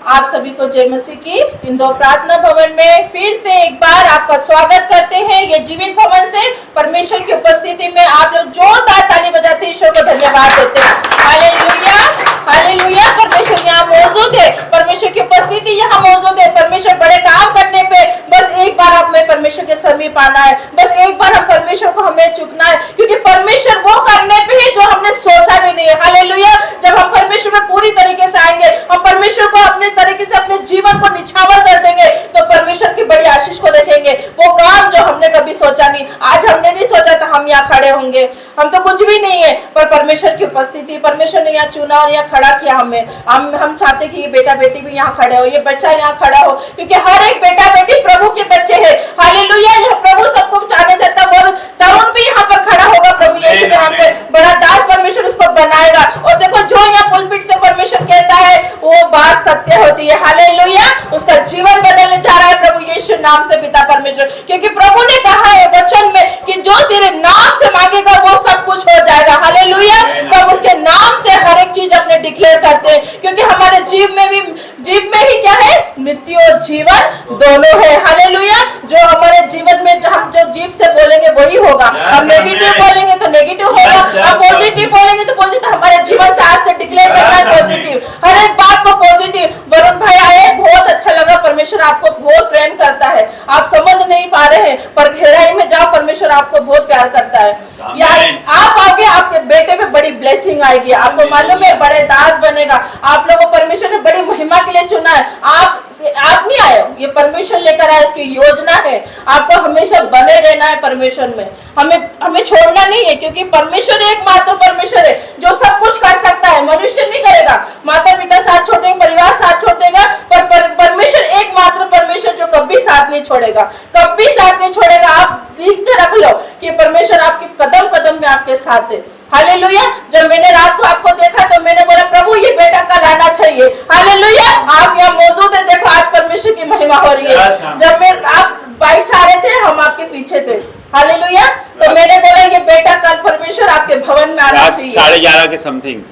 आप सभी को जय मसीह की। इंदो प्रार्थना भवन में फिर से एक बार आपका स्वागत करते हैं। ये जीवित भवन से परमेश्वर की उपस्थिति में आप लोग जोरदार ताली बजाते ईश्वर को धन्यवाद देते हैं। Hallelujah, hallelujah. परमेश्वर यहाँ मौजूद है, परमेश्वर की उपस्थिति यहाँ मौजूद है। परमेश्वर बड़े काम करने पे बस एक बार हमें परमेश्वर के समीप आना है, बस एक बार हम परमेश्वर को हमें चुकना है, क्योंकि परमेश्वर वो करने पे ही जो हमने सोचा भी नहीं है। हालेलुया। जब हम परमेश्वर में पूरी तरीके से आएंगे, हम परमेश्वर को अपने तरीके से अपने जीवन को निछावर कर देंगे, तो परमेश्वर की बड़ी आशीष को देखेंगे। वो काम जो हमने कभी सोचा नहीं, आज हमने नहीं सोचा था हम यहाँ खड़े होंगे, हम तो कुछ भी नहीं है, पर परमेश्वर की उपस्थिति, परमेश्वर ने यहाँ चुना और यहाँ खड़ा किया हमें। हम चाहते कि ये बेटा बेटी भी यहाँ खड़े हो, ये बच्चा यहाँ खड़ा हो, क्योंकि हर एक बेटा बेटी प्रभु के बच्चे हैं। हालेलुया। यह प्रभु सबको चाहने चाहता है, और तरुण भी यहाँ पर खड़ा होगा प्रभु यीशु के नाम पे। बड़ा दास परमेश्वर उसको बनाएगा। और देखो जो यहाँ पुलपिट से परमेश्वर कहता है वो बात सत्य होती है। हालेलुया। उसका जीवन बदलने जा रहा है प्रभु यीशु नाम से पिता परमेश्वर, क्योंकि प्रभु ने कहा है वचन में कि जो तेरे नाम से मांगेगा वो सब कुछ हो जाएगा। हालेलुया। तो हम उसके नाम से हर एक चीज अपने डिक्लेयर करते हैं, क्योंकि हमारे जीव में ही क्या है, मृत्यु और जीवन दोनों है। हालेलुया। जो हमारे जीवन में हम जो जीव से बोलेंगे वही होगा। हम नेगेटिव बोलेंगे तो नेगेटिव होगा, हम पॉजिटिव बोलेंगे तो पॉजिटिव। हमारे जीवन से आज से डिक्लेयर करना है पॉजिटिव, हर एक बात को पॉजिटिव। वरुण भाई आए, बहुत अच्छा लगा। परमेश्वर आपको बहुत प्रेम करता है, आप समझ नहीं पा रहे हैं, पर गहराई में जाओ, परमेश्वर आपको बहुत प्यार करता है। आप आगे आपके बेटे पे बड़ी ब्लेसिंग आएगी, आपको मालूम है, बड़े दास बनेगा। आप लोगों को परमेश्वर ने बड़ी महिमा के लिए चुना है। आप नहीं आए हो, ये परमेश्वर लेकर आए, उसकी योजना है। आपको हमेशा बने रहना है परमेश्वर में, हमें छोड़ना नहीं है, क्योंकि परमेश्वर एकमात्र परमेश्वर है जो सब कुछ कर सकता है। मनुष्य नहीं करेगा, माता पिता साथ छोड़ देंगे, परिवार साथ छोड़ देगा, पर परमेश्वर एकमात्र परमेश्वर जो कभी साथ नहीं छोड़ेगा, कभी साथ नहीं छोड़ेगा। आप लिख के रख लो कि परमेश्वर आपके कदम कदम में आपके साथ है। हालेलुया। जब मैंने रात को आपको देखा तो मैंने बोला प्रभु ये बेटा कल आना चाहिए। हालेलुया। आप यहाँ मौजूद है, देखो आज परमेश्वर की महिमा हो रही है। जब आप बाइक से आ रहे थे, हम आपके पीछे थे। हालेलुया। तो मैंने बोला ये बेटा कल परमेश्वर आपके भवन में आना चाहिए। 11:30 के समथिंग।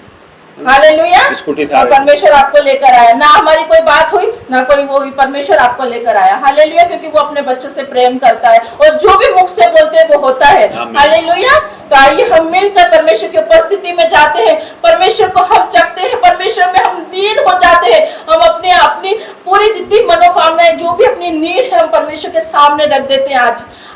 हालेलुया। और परमेश्वर आपको लेकर आया, ना हमारी कोई बात हुई ना कोई वो हुई, परमेश्वर आपको लेकर आया। हालेलुया। क्योंकि वो अपने बच्चों से प्रेम करता है और जो भी मुख से बोलते हैं वो होता है। हालेलुया। तो आइए हम मिलकर परमेश्वर की उपस्थिति में जाते हैं, परमेश्वर को हम चखते हैं, परमेश्वर में हम लीन हो जाते हैं। हम अपनी पूरी जितनी मनोकामनाएं, जो भी अपनी नीड है, हम परमेश्वर के सामने रख देते हैं।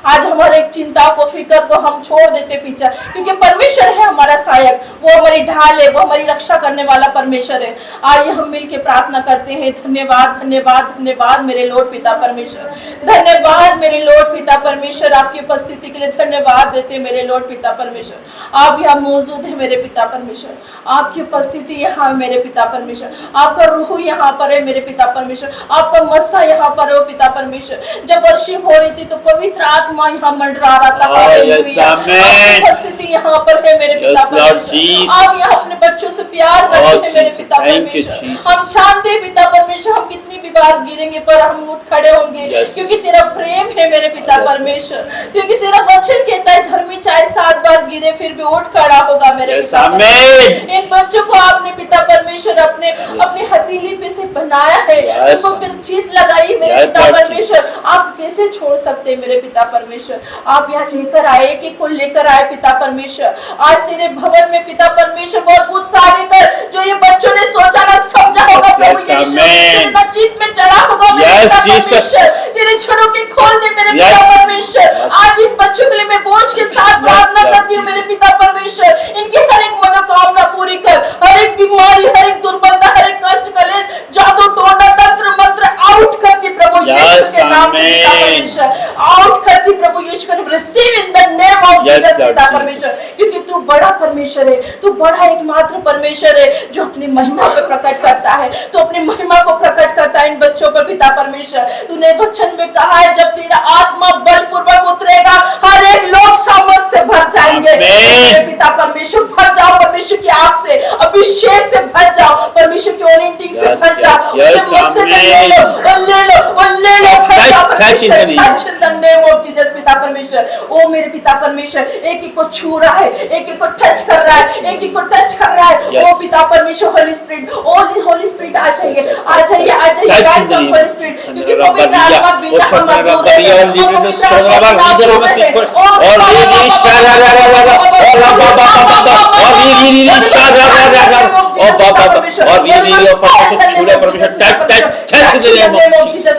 आज हमारे चिंता को, फिक्र को हम छोड़ देते पीछे, क्योंकि परमेश्वर है हमारा सहायक, वो हमारी ढाल है, वो हमारी रक्षा करने वाला परमेश्वर है। आइए हम मिलकर प्रार्थना करते हैं। धन्यवाद, धन्यवाद, धन्यवाद मेरे लॉर्ड पिता परमेश्वर, धन्यवाद मेरे लॉर्ड पिता परमेश्वर, आपकी उपस्थिति के लिए धन्यवाद देते मेरे लॉर्ड पिता परमेश्वर, आप यहाँ मौजूद है मेरे पिता परमेश्वर, आपकी उपस्थिति यहाँ है मेरे पिता परमेश्वर, आपका रूह यहाँ पर है मेरे पिता परमेश्वर, आपका मस्सा यहाँ पर है पिता परमेश्वर। जब वर्षिप हो रही थी तो पवित्र आत्मा यहाँ मंडरा रहा था, हालेलुया। आपकी उपस्थिति यहाँ पर है मेरे पिता परमेश्वर, आप यहाँ अपने बच्चों से प्यार करते हैं मेरे पिता परमेश्वर। हम जानते हैं पिता परमेश्वर हम कितनी भी बार गिरेंगे पर हम उठ खड़े होंगे, क्योंकि तेरा प्रेम है मेरे पिता परमेश्वर, क्योंकि तेरा वचन कहता है धर्मी चाहे 7 बार गिरे फिर भी उठ खड़ा होगा मेरे पिता परमेश्वर। इन बच्चों को आपने पिता परमेश्वर अपने हथेली पे से बनाया है, उनको फिर जीत लगाई मेरे पिता परमेश्वर, आप कैसे छोड़ सकते हैं मेरे पिता परमेश्वर। आप यहाँ लेकर आए, एक को लेकर आए पिता परमेश्वर। आज तेरे भवन में पिता परमेश्वर बहुत अद्भुत कार्य कर, जो ये बच्चों ने सोचा ना समझा होगा प्रभु यीशु, तेरे नजीक में चढ़ा होगा मेरे पिता परमेश्वर, तेरे छड़ों के खोल दे मेरे पिता परमेश्वर। आज इन बच्चों के लिए मैं बोझ के साथ प्रार्थना करती हूँ मेरे पिता परमेश्वर, इनकी हर एक मनोकामना पूरी कर, हर एक बीमारी, हर एक दुर्बलता, हर एक कष्ट कलेश, जादू टोना तंत्र मंत्र आउट करती प्रभु यीशु के नाम से पिता परमेश्वर, आउट करती प्रभु यीशु के नाम, receive in the name of Jesus पिता परमेश्वर, क्योंकि तू बड़ा परमेश्वर है, तू बड़ा एकमात्र परमेश्वर है जो अपनी महिमा को प्रकट करता है, तो अपनी महिमा को प्रकट करता है इन बच्चों पर पिता परमेश्वर। तूने वचन में कहा है जब तेरा आत्मा बलपूर्वक उतरेगा हर एक लोग सामर्थ से भर जाएंगे मेरे पिता परमेश्वर। भर जाओ परमेश्वर की आग से, अभिषेक से भर जाओ, परमेश्वर की ओनिंटिंग से भर जाओ, मुझसे ले लो और ले लो और ले लो, भर जाओ परमेश्वर, touch in the name of Jesus पिता परमेश्वर। ओ मेरे पिता परमेश्वर, एक एक को छू रहा है, एक एक को टच कर रहा है, एक एक को टच कर रहा है। ओ पिता परमेश्वर, होली स्पिरिट, होली स्पिरिट आ जाइए, आ जाइए, आ जाइए, वेलकम होली स्पिरिट, क्योंकि पवित्र आत्मा बिना हम मौजूद है, और पवित्र आत्मा मौजूद है,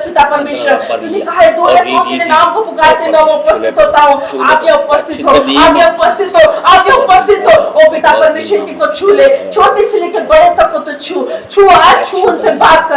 पिता परमेश्वर। तूने कहा है 2 या 3 तेरे नाम को पुकारते मैं उपस्थित होता हूँ, आप यहाँ उपस्थित हो, आप यहाँ उपस्थित हो, आप यहाँ उपस्थित हो। ओ पिता परमेश्वर की को छू ले, छोटे से लेकर बड़े तक को तो छू आज, छू उनसे बात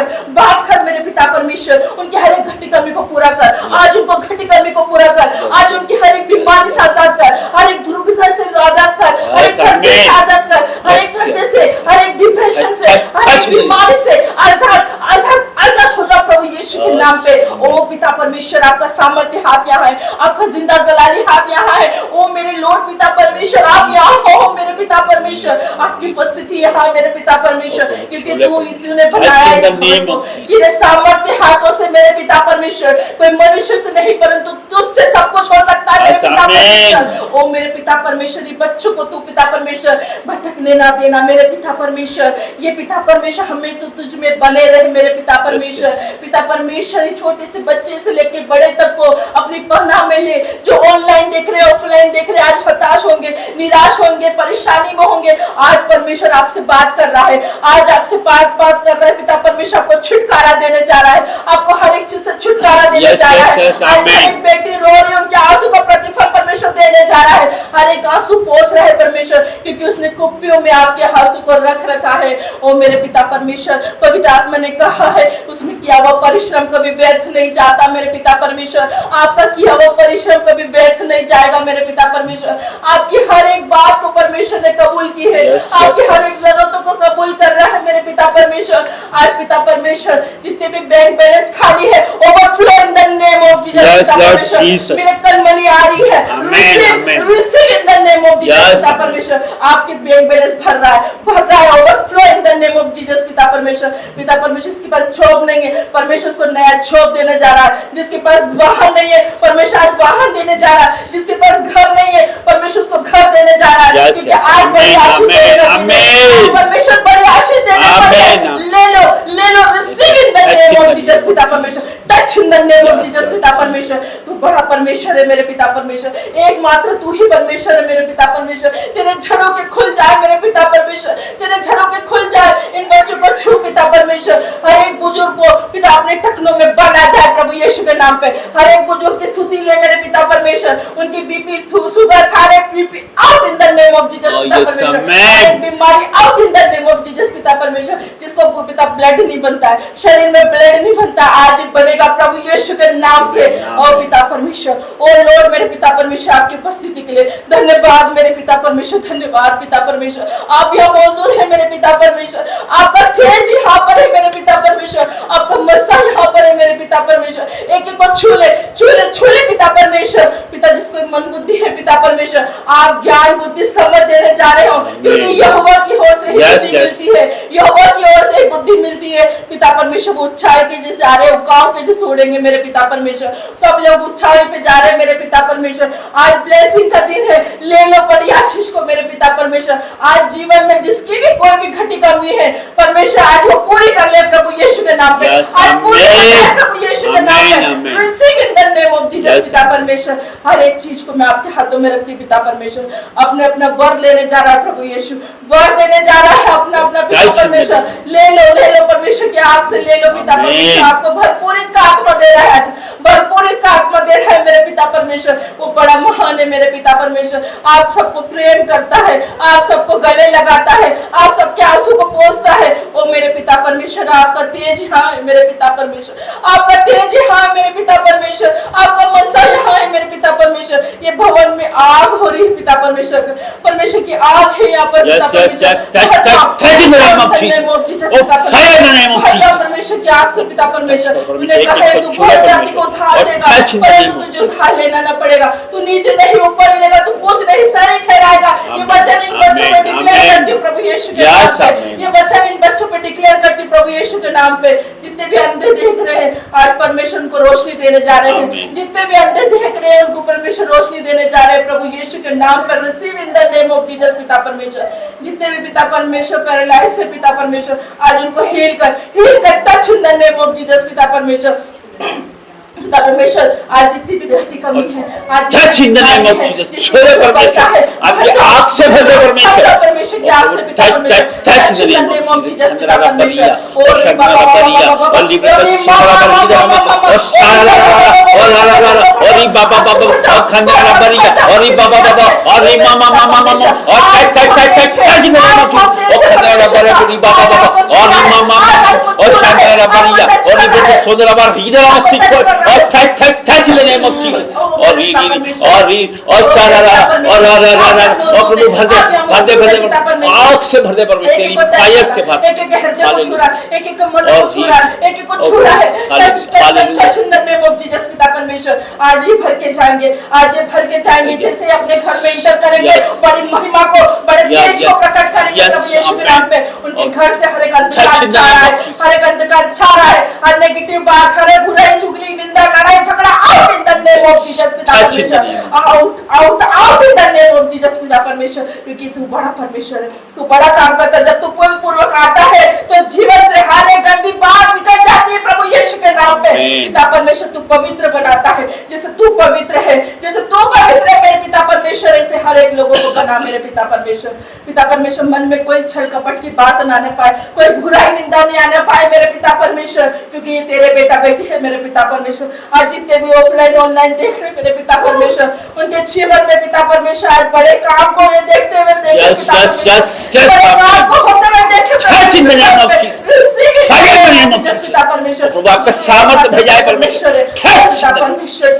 कर मेरे पिता परमेश्वर, उनकी हर एक घटी कमी को पूरा कर, आज उनको घटी कमी को पूरा कर, आज उनकी हर एक बीमारी से आजाद कर, हर एक दुर्विधा से आजाद कर, हर एक कर्जे से आजाद कर, हर एक कर्जे से, हर एक डिप्रेशन से, हर एक बीमारी से आजाद हो जाओ प्रभु यीशु के नाम पे। ओ पिता परमेश्वर, आपका सामर्थ्य हाथ यहाँ है, आपका जिंदा जलाली हाथ यहाँ है। ओ मेरे लॉर्ड पिता परमेश्वर, आप यहाँ हो मेरे पिता परमेश्वर, आपकी उपस्थिति यहाँ मेरे पिता परमेश्वर, क्योंकि तूने बनाया इस भवन को तेरे सामर्थ्य हाथों से मेरे पिता परमेश्वर, कोई मनुष्य से नहीं परंतु तुझसे सब कुछ हो सकता है मेरे पिता परमेश्वर। ओ मेरे पिता परमेश्वर, बच्चों को तू पिता परमेश्वर भटकने ना देना मेरे पिता परमेश्वर, ये पिता परमेश्वर हमें तो तुझ में बने रहे मेरे पिता परमेश्वर। पिता परमेश्वर, छोटे से बच्चे से लेके बड़े तक को अपनी पहना में ले, जो ऑनलाइन देख रहे ऑफलाइन देख रहे, आज हताश होंगे, निराश होंगे, परेशानी में होंगे, आज परमेश्वर आपसे बात कर रहा है, आज आपसे बात कर रहा है पिता परमेश्वर, आपको छुटकारा देने जा रहा है, आपको हर एक चीज से छुटकारा देने जा रहा है। आज हर एक बेटी रो रही है, उनके आंसू का प्रतिफल परमेश्वर देने जा रहा है, हर एक आंसू पहुंच रहा है परमेश्वर, क्योंकि उसने कुप्पियों में आपके आंसू को रख रखा है। ओ मेरे पिता परमेश्वर, पवित्र आत्मा ने कहा है उसमें किया हुआ परिश्रम कभी व्यर्थ नहीं जाता मेरे पिता परमेश्वर, आपका किया हुआ परिश्रम कभी व्यर्थ नहीं जाएगा मेरे पिता परमेश्वर। आपकी हर एक बात को परमेश्वर ने कबूल की है, आपकी हर एक जरूरतों को कबूल कर रहा है मेरे पिता परमेश्वर। आज पिता परमेश्वर, जितने भी बैंक बैलेंस खाली है, overflow in the name of Jesus पिता परमेश्वर, मिरेकल मनी आ रही है, receive in the name of Jesus पिता परमेश्वर। आपके बैंक बैलेंस भर रहा है, overflow in the name of Jesus पिता परमेश्वर। पिता परमेश्वर, जिसके पास जॉब नहीं है परमेश्वर उसको नया जॉब देने जा रहा है, जिसके पास वाहन नहीं है परमेश्वर आज वाहन देने जा रहा है, जिसके पास घर नहीं है परमेश्वर उसको घर देने जा रहा है, क्योंकि आज बड़ी आशीष देगा परमेश्वर, बड़ी आशीष देने वाला है। ले लो, receive in the name of Jesus पिता परमेश्वर, touch in the name of Jesus पिता परमेश्वर। तू बड़ा परमेश्वर है मेरे पिता परमेश्वर, एकमात्र तू ही परमेश्वर है मेरे पिता परमेश्वर। तेरे झड़ों के खुल जाए मेरे पिता परमेश्वर, तेरे झड़ों के खुल जाए, इन बच्चों को छू पिता परमेश्वर, हर एक बुजुर्ग को पिता अपने टखनों में बना जाए प्रभु यीशु के नाम पे, हर एक बुजुर्ग की सुधी ले मेरे पिता परमेश्वर, उनकी BP sugar thyroid BP out in the name of Jesus पिता परमेश्वर, बीमारी out in the name of Jesus पिता परमेश्वर, जिसको पिता ब्लड नहीं बनता है, शरीर में ब्लड नहीं बनता, आज बनेगा प्रभु यीशु के नाम से। और पिता परमेश्वर, ओ लॉर्ड मेरे पिता परमेश्वर, आपकी उपस्थिति के लिए धन्यवाद मेरे पिता परमेश्वर, धन्यवाद पिता परमेश्वर। आप यहाँ मौजूद है मेरे पिता परमेश्वर, आपका तेज यहाँ पर है मेरे पिता परमेश्वर, आपका मसा यहाँ पर है मेरे पिता परमेश्वर। एक एक को छूले छूले छूले पिता परमेश्वर, पिता जिसको मन बुद्धि है पिता परमेश्वर, आप ज्ञान बुद्धि समझ देने जा रहे हो, क्योंकि यहोवा की ओर से ही बुद्धि मिलती है, यहोवा की ओर से ही बुद्धि मिलती है पिता परमेश्वर। वो ऊंचाई के जैसे आ रहे, उकाव के जैसे उड़ेंगे मेरे पिता परमेश्वर। सब लोग ऊंचाई पे जा रहे हैं मेरे पिता परमेश्वर। आज ब्लेसिंग का दिन है, ले लो बड़ी आशीष को मेरे पिता परमेश्वर। आज जीवन में जिसकी भी कोई भी घटी कमी है परमेश्वर, आज वो पूरी कर ले प्रभु यीशु के नाम पे, आज पूरी कर ले प्रभु यीशु के नाम पे। Receive in the name of Jesus पिता परमेश्वर। हर एक चीज को मैं आपके हाथों में रखती पिता परमेश्वर। अपने अपना वर लेने जा रहा है प्रभु यीशु, वर देने जा रहा है अपना अपना पिता परमेश्वर। ले लो परमेश्वर की आग से ले लो पिता परमेश्वर। आपको भरपूरित का आत्मा दे रहा है, आज भरपूरित का आत्मा दे रहा है मेरे पिता परमेश्वर। वो बड़ा महान है मेरे पिता परमेश्वर। आप सबको प्रेम करता है, आप सबको गले लगाता है, आप सबके आंसू को पोंछता है। ओ मेरे पिता परमेश्वर, आपका तेज यहाँ है मेरे पिता परमेश्वर, आपका तेज यहाँ है मेरे पिता परमेश्वर, आपका मसा यहाँ है मेरे पिता परमेश्वर। ये भवन में आग हो रही है पिता परमेश्वर, परमेश्वर की आग है यहाँ पर पिता परमेश्वर। परमेश्वर की आग से पिता परमेश्वर, उन्हें कहा है तू बहुत जाति को उधार देगा, परंतु तुझे उधार लेना न पड़ेगा। तू नीचे नहीं ऊपर ही रहेगा, तू पूछ नहीं सर ही ठहराएगा। ये वचन इन बच्चों पे डिक्लेयर करती हूँ प्रभु यीशु के नाम पे, ये वचन इन बच्चों पे डिक्लेयर करती हूँ प्रभु यीशु के नाम पे। जितने भी अंधे देख रहे हैं आज परमेश्वर उनको रोशनी देने जा रहे हैं, जितने भी अंधे देख रहे हैं उनको परमेश्वर रोशनी देने जा रहे हैं प्रभु यीशु के नाम पर। Receive in the name of Jesus पिता परमेश्वर। जितने भी पिता परमेश्वर पैरालाइज है पिता परमेश्वर, आज उनको हील कर touch in the name of Jesus पिता परमेश्वर। पिता परमेश्वर, आज जितनी भी गलती कमी है, आज touch in the name of Jesus, छोड़े परमेश्वर, आपकी आग से भर दे परमेश्वर, परमेश्वर की आग से पिता परमेश्वर, touch in the name of Jesus पिता परमेश्वर। और बाबा touch in the name of Jesus. और आग से भर दे परमेश्वर, फायर से भर। एक एक हृदय को छू रहा, एक एक मन को छू रहा, एक एक को छू रहा है। Touch in the name of Jesus पिता परमेश्वर। आज ये भर के जाएंगे, आज ये भर के जाएंगे, जैसे अपने घर में इंटर करेंगे, बड़ी महिमा को, बड़े तेज को प्रकट करेंगे प्रभु यीशु के नाम पे। उनके घर से हर एक अंधकार छा रहा है, हर एक अंधकार छा रहा है। हर नेगेटिव बात, हर बुराई, चुगली, निंदा, लड़ाई झगड़ा, out in the name of Jesus पिता परमेश्वर। Out out out in the name of Jesus पिता परमेश्वर। क्योंकि तू बड़ा परमेश्वर है, तू बड़ा काम करता है। जब तू पूर्वक आता है तो जीवन से हर एक गंदी बात निकल जाती है प्रभु यीशु के नाम पे। पिता परमेश्वर, तू पवित्र बनाता है, जैसे तू पवित्र है, जैसे तू पवित्र है मेरे पिता परमेश्वर, ऐसे हर एक लोगों को बना मेरे पिता परमेश्वर। पिता परमेश्वर, मन में कोई छल कपट की बात ना आने पाए, कोई बुराई निंदा नहीं आने पाए मेरे पिता परमेश्वर, क्योंकि ये तेरे बेटा बेटी है मेरे पिता परमेश्वर। आज जितने भी ऑफलाइन ऑनलाइन देख रहे मेरे पिता परमेश्वर, उनके जीवन में पिता परमेश्वर आज बड़े काम को ये देखते हुए देखे पिता परमेश्वर, बड़े काम को होते हुए देखे पिता परमेश्वर। आपका सामर्थ्य भेजा है परमेश्वर, पिता परमेश्वर,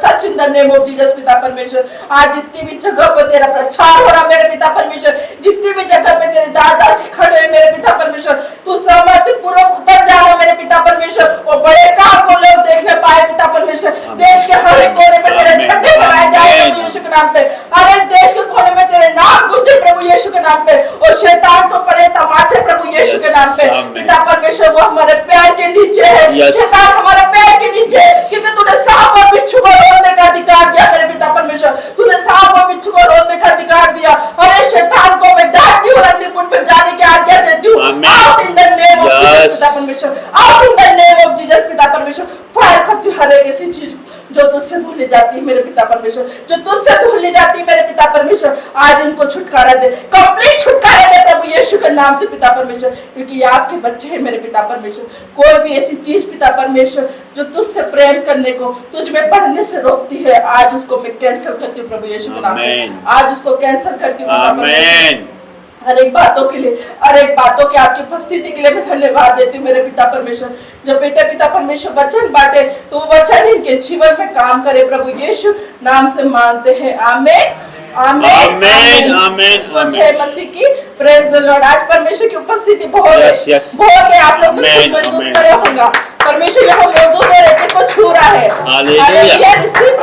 touch in the name of Jesus पिता परमेश्वर। आज जितनी भी जगह पर तेरा प्रचार हो रहा मेरे पिता परमेश्वर, जितनी भी जगह पे तेरे दादा से खड़े हैं मेरे पिता परमेश्वर, तू सामर्थ्य पूर्वक उतर जाना मेरे पिता परमेश्वर, और बड़े काम को लोग देखने पाए पिता परमेश्वर। देश के हर एक कोने में तेरे झंडे फहराए जाए प्रभु यीशु के नाम पे, हर एक देश के कोने में तेरे नाम गूंजे प्रभु यीशु के नाम पे, और शैतान को पड़े तमाचे प्रभु यीशु के नाम पे। पिता परमेश्वर, वो हमारे पैर के नीचे है, शैतान हमारे पैर के नीचे, क्योंकि तूने सांप और बिच्छू को रोकने का अधिकार दिया मेरे पिता परमेश्वर, तूने सांप और बिच्छू को रोकने का अधिकार दिया। अरे शैतान को मैं डांटती हूँ, अग्निकुंड में जाने की आज्ञा देती हूँ। Out in the name of Jesus पिता परमेश्वर, out in the name of Jesus पिता परमेश्वर। फायर करती हूँ हर एक ऐसी चीज जो तुझसे धुल ले जाती है मेरे पिता परमेश्वर, जो तुझसे धुल ले जाती है मेरे पिता परमेश्वर। आज इनको छुटकारा दे, कंप्लीट छुटकारा दे प्रभु यीशु के नाम से पिता परमेश्वर, क्योंकि ये आपके बच्चे हैं मेरे पिता परमेश्वर। कोई भी ऐसी चीज पिता परमेश्वर जो तुझसे प्रेम करने को, तुझ में बढ़ने से रोकती है, आज उसको मैं कैंसिल करती हूँ प्रभु यीशु के नाम पे, आज उसको कैंसिल करती हूँ पिता परमेश्वर। हर एक बातों के लिए, हर एक बातों की आपकी उपस्थिति के लिए मैं धन्यवाद देती हूँ मेरे पिता परमेश्वर। जब बेटा पिता परमेश्वर वचन बांटे तो वो वचन इनके जीवन में काम करे, प्रभु यीशु नाम से मांगते हैं, आमीन आमीन आमीन, आमीन, तो जय मसीह की, प्रेज द लॉर्ड। आज परमेश्वर की उपस्थिति बहुत Yes, है, yes. बहुत है। आप लोग Amen, खुद महसूस amen. करे होगा परमेश्वर यहाँ मौजूद है, रहते को छू रहा है। Hallelujah. हालेलुया, रिसीव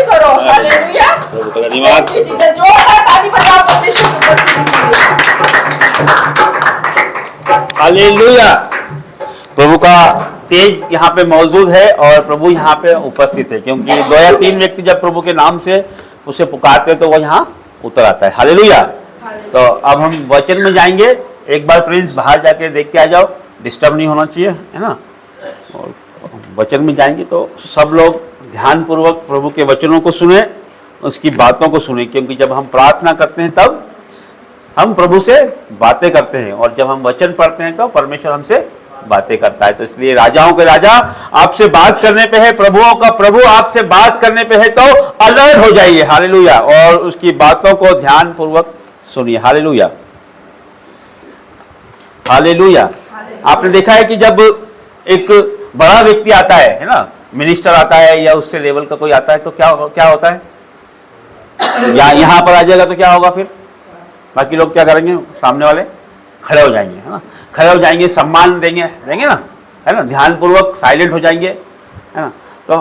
करो हालेलुया। प्रभु का धन्यवाद। Thank you, Jesus. जोरदार ताली बजाओ परमेश्वर की उपस्थिति के लिए। हालेलुया। प्रभु का तेज यहाँ पे मौजूद है और प्रभु यहाँ पे उपस्थित है, क्योंकि 2 या 3 व्यक्ति जब प्रभु के नाम से उसे पुकारते हैं तो वो यहाँ उतर आता है। हालेलुया। तो अब हम वचन में जाएंगे। एक बार प्रिंस बाहर जाके देख के आ जाओ, डिस्टर्ब नहीं होना चाहिए, है ना। और वचन में जाएंगे तो सब लोग ध्यान पूर्वक प्रभु के वचनों को सुने, उसकी बातों को सुने, क्योंकि जब हम प्रार्थना करते हैं तब हम प्रभु से बातें करते हैं, और जब हम वचन पढ़ते हैं तो परमेश्वर हमसे बातें करता है। तो इसलिए राजाओं के राजा आपसे बात करने पे है, प्रभुओं का प्रभु आपसे बात करने पे है, तो अलर्ट हो जाइए। हालेलुया। और उसकी बातों को ध्यान पूर्वक सुनिए। Hallelujah hallelujah. आपने देखा है कि जब एक बड़ा व्यक्ति आता है ना, मिनिस्टर आता है या उससे लेवल का कोई आता है, तो क्या होता है, या यहाँ पर आ जाएगा तो क्या होगा, फिर बाकी लोग क्या करेंगे, सामने वाले खड़े हो जाएंगे, है ना, खड़े हो जाएंगे, सम्मान देंगे ना, है ना, ध्यान पूर्वक साइलेंट हो जाएंगे, है ना। तो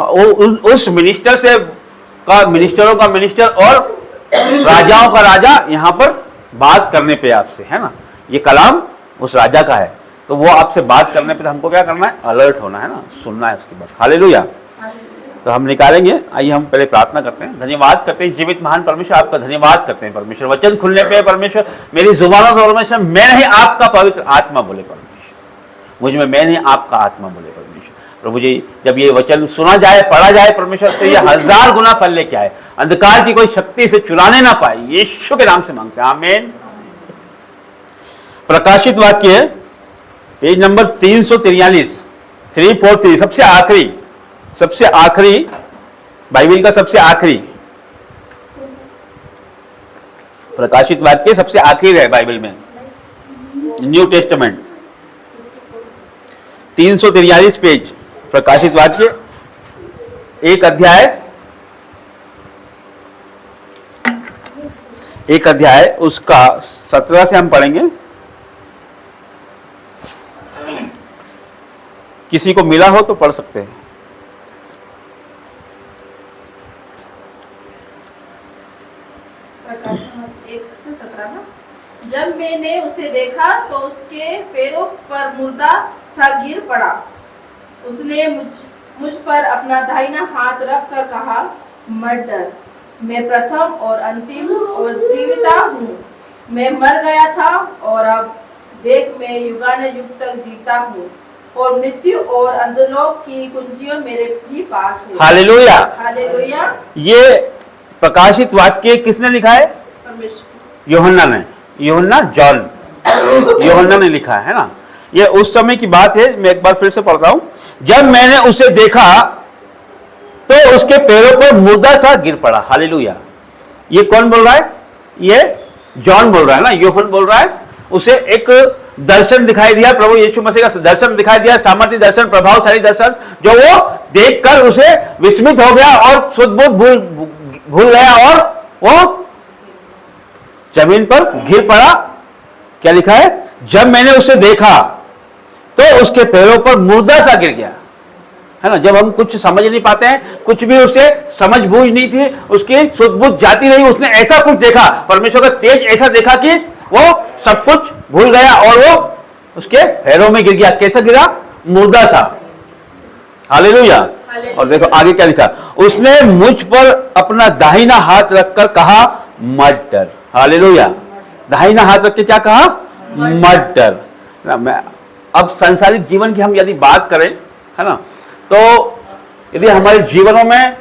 उस मिनिस्टर से का मिनिस्टरों का मिनिस्टर और राजाओं का राजा यहाँ पर बात करने पे आपसे, है ना, ये कलाम उस राजा का है, तो वो आपसे बात करने पे तो हमको क्या करना है, अलर्ट होना है ना, सुनना है उसकी बात। हालेलुया। तो हम निकालेंगे। आइए हम पहले प्रार्थना करते हैं, धन्यवाद करते हैं जीवित महान परमेश्वर, आपका धन्यवाद करते हैं परमेश्वर। वचन खुलने पे परमेश्वर मेरी जुबानों पर परमेश्वर मैं नहीं आपका पवित्र आत्मा बोले परमेश्वर, मुझ में मैं नहीं आपका आत्मा बोले परमेश्वर। प्रभु जी जब ये वचन सुना जाए, पढ़ा जाए परमेश्वर, तो ये 1000 गुना फल लेके आए, अंधकार की कोई शक्ति से चुराने ना पाए, यीशु के नाम से मांगते हैं, आमीन। प्रकाशित वाक्य पेज नंबर 343, 343, सबसे आखिरी बाइबल का सबसे आखिरी प्रकाशित वाक्य सबसे आखिरी है बाइबल में, न्यू टेस्टामेंट, 343 पेज, प्रकाशित वाक्य, एक अध्याय उसका 17 से हम पढ़ेंगे। किसी को मिला हो तो पढ़ सकते हैं। जब मैंने उसे देखा तो उसके पैरों पर मुर्दा सा गिर पड़ा। उसने मुझ पर अपना दाहिना हाथ रख कर कहा, मत डर, मैं प्रथम और अंतिम और जीविता हूँ। मैं मर गया था और अब देख मैं युगानुयुग तक जीता हूँ, और मृत्यु और अधोलोक की कुंजियां मेरे भी पास है। हालेलुया। हालेलुया। ये प्रकाशित वाक्य किसने लिखा है? परमेश्वर। यूहन्ना ने लिखा है ना। ये उस समय की बात है, मैं एक बार फिर से पढ़ता हूं। जब मैंने उसे देखा तो उसके पैरों पर मुर्दा सा गिर पड़ा। हालेलुया। ये कौन बोल रहा है? ये जॉन बोल रहा है ना, यूहन्ना बोल रहा है। उसे एक दर्शन दिखाई दिया, प्रभु यीशु मसीह का दर्शन दिखाई दिया, सामर्थ्य दर्शन, प्रभावशाली दर्शन, जो वो देखकर उसे विस्मित हो गया और सुध-बुध भूल गया और वो जमीन पर गिर पड़ा। क्या लिखा है? जब मैंने उसे देखा तो उसके पैरों पर मुर्दा सा गिर गया, है ना। जब हम कुछ समझ नहीं पाते हैं, कुछ भी उसे समझ बूझ नहीं थी, उसकी सुध-बुध जाती रही, उसने ऐसा कुछ देखा, परमेश्वर का तेज ऐसा देखा कि वो सब कुछ भूल गया और वो उसके पैरों में गिर गया। कैसा गिरा? मुर्दा सा। हालेलुया। और देखो आगे क्या लिखा, उसने मुझ पर अपना दाहिना हाथ रखकर कहा, मत डर। हालेलुया। दाहिना हाथ रख के क्या कहा? मत डर। अब सांसारिक जीवन की हम यदि बात करें, है ना, तो यदि हमारे जीवनों में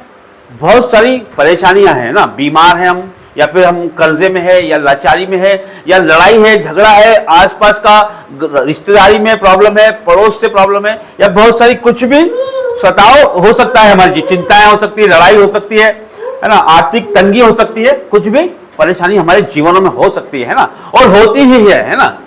बहुत सारी परेशानियां हैं ना, बीमार हैं हम, या फिर हम कर्जे में है, या लाचारी में है, या लड़ाई है, झगड़ा है, आसपास का रिश्तेदारी में प्रॉब्लम है, पड़ोस से प्रॉब्लम है, या बहुत सारी कुछ भी सताव हो सकता है, हमारी चिंताएं हो सकती है, लड़ाई हो सकती है ना, आर्थिक तंगी हो सकती है, कुछ भी परेशानी हमारे जीवनों में हो सकती है ना, और होती ही है ना।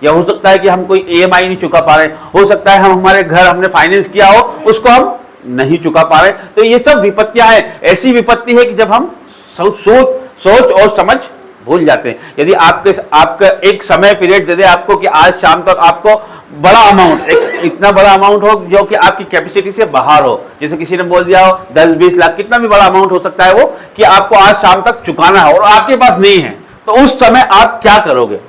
या हो सकता है कि हम कोई EMI नहीं चुका पा रहे, हो सकता है हम हमारे घर हमने फाइनेंस किया हो उसको हम नहीं चुका पा रहे। तो ये सब विपत्तियां हैं। ऐसी विपत्ति है कि जब हम सोच और समझ भूल जाते हैं। यदि आपका एक समय पीरियड दे दे आपको कि आज शाम तक आपको बड़ा अमाउंट, इतना बड़ा अमाउंट हो जो कि आपकी कैपेसिटी से बाहर हो, जैसे किसी ने बोल दिया हो 10-20 लाख, कितना भी बड़ा अमाउंट हो सकता है वो, कि आपको आज शाम तक चुकाना है और आपके पास नहीं है, तो उस समय आप क्या करोगे?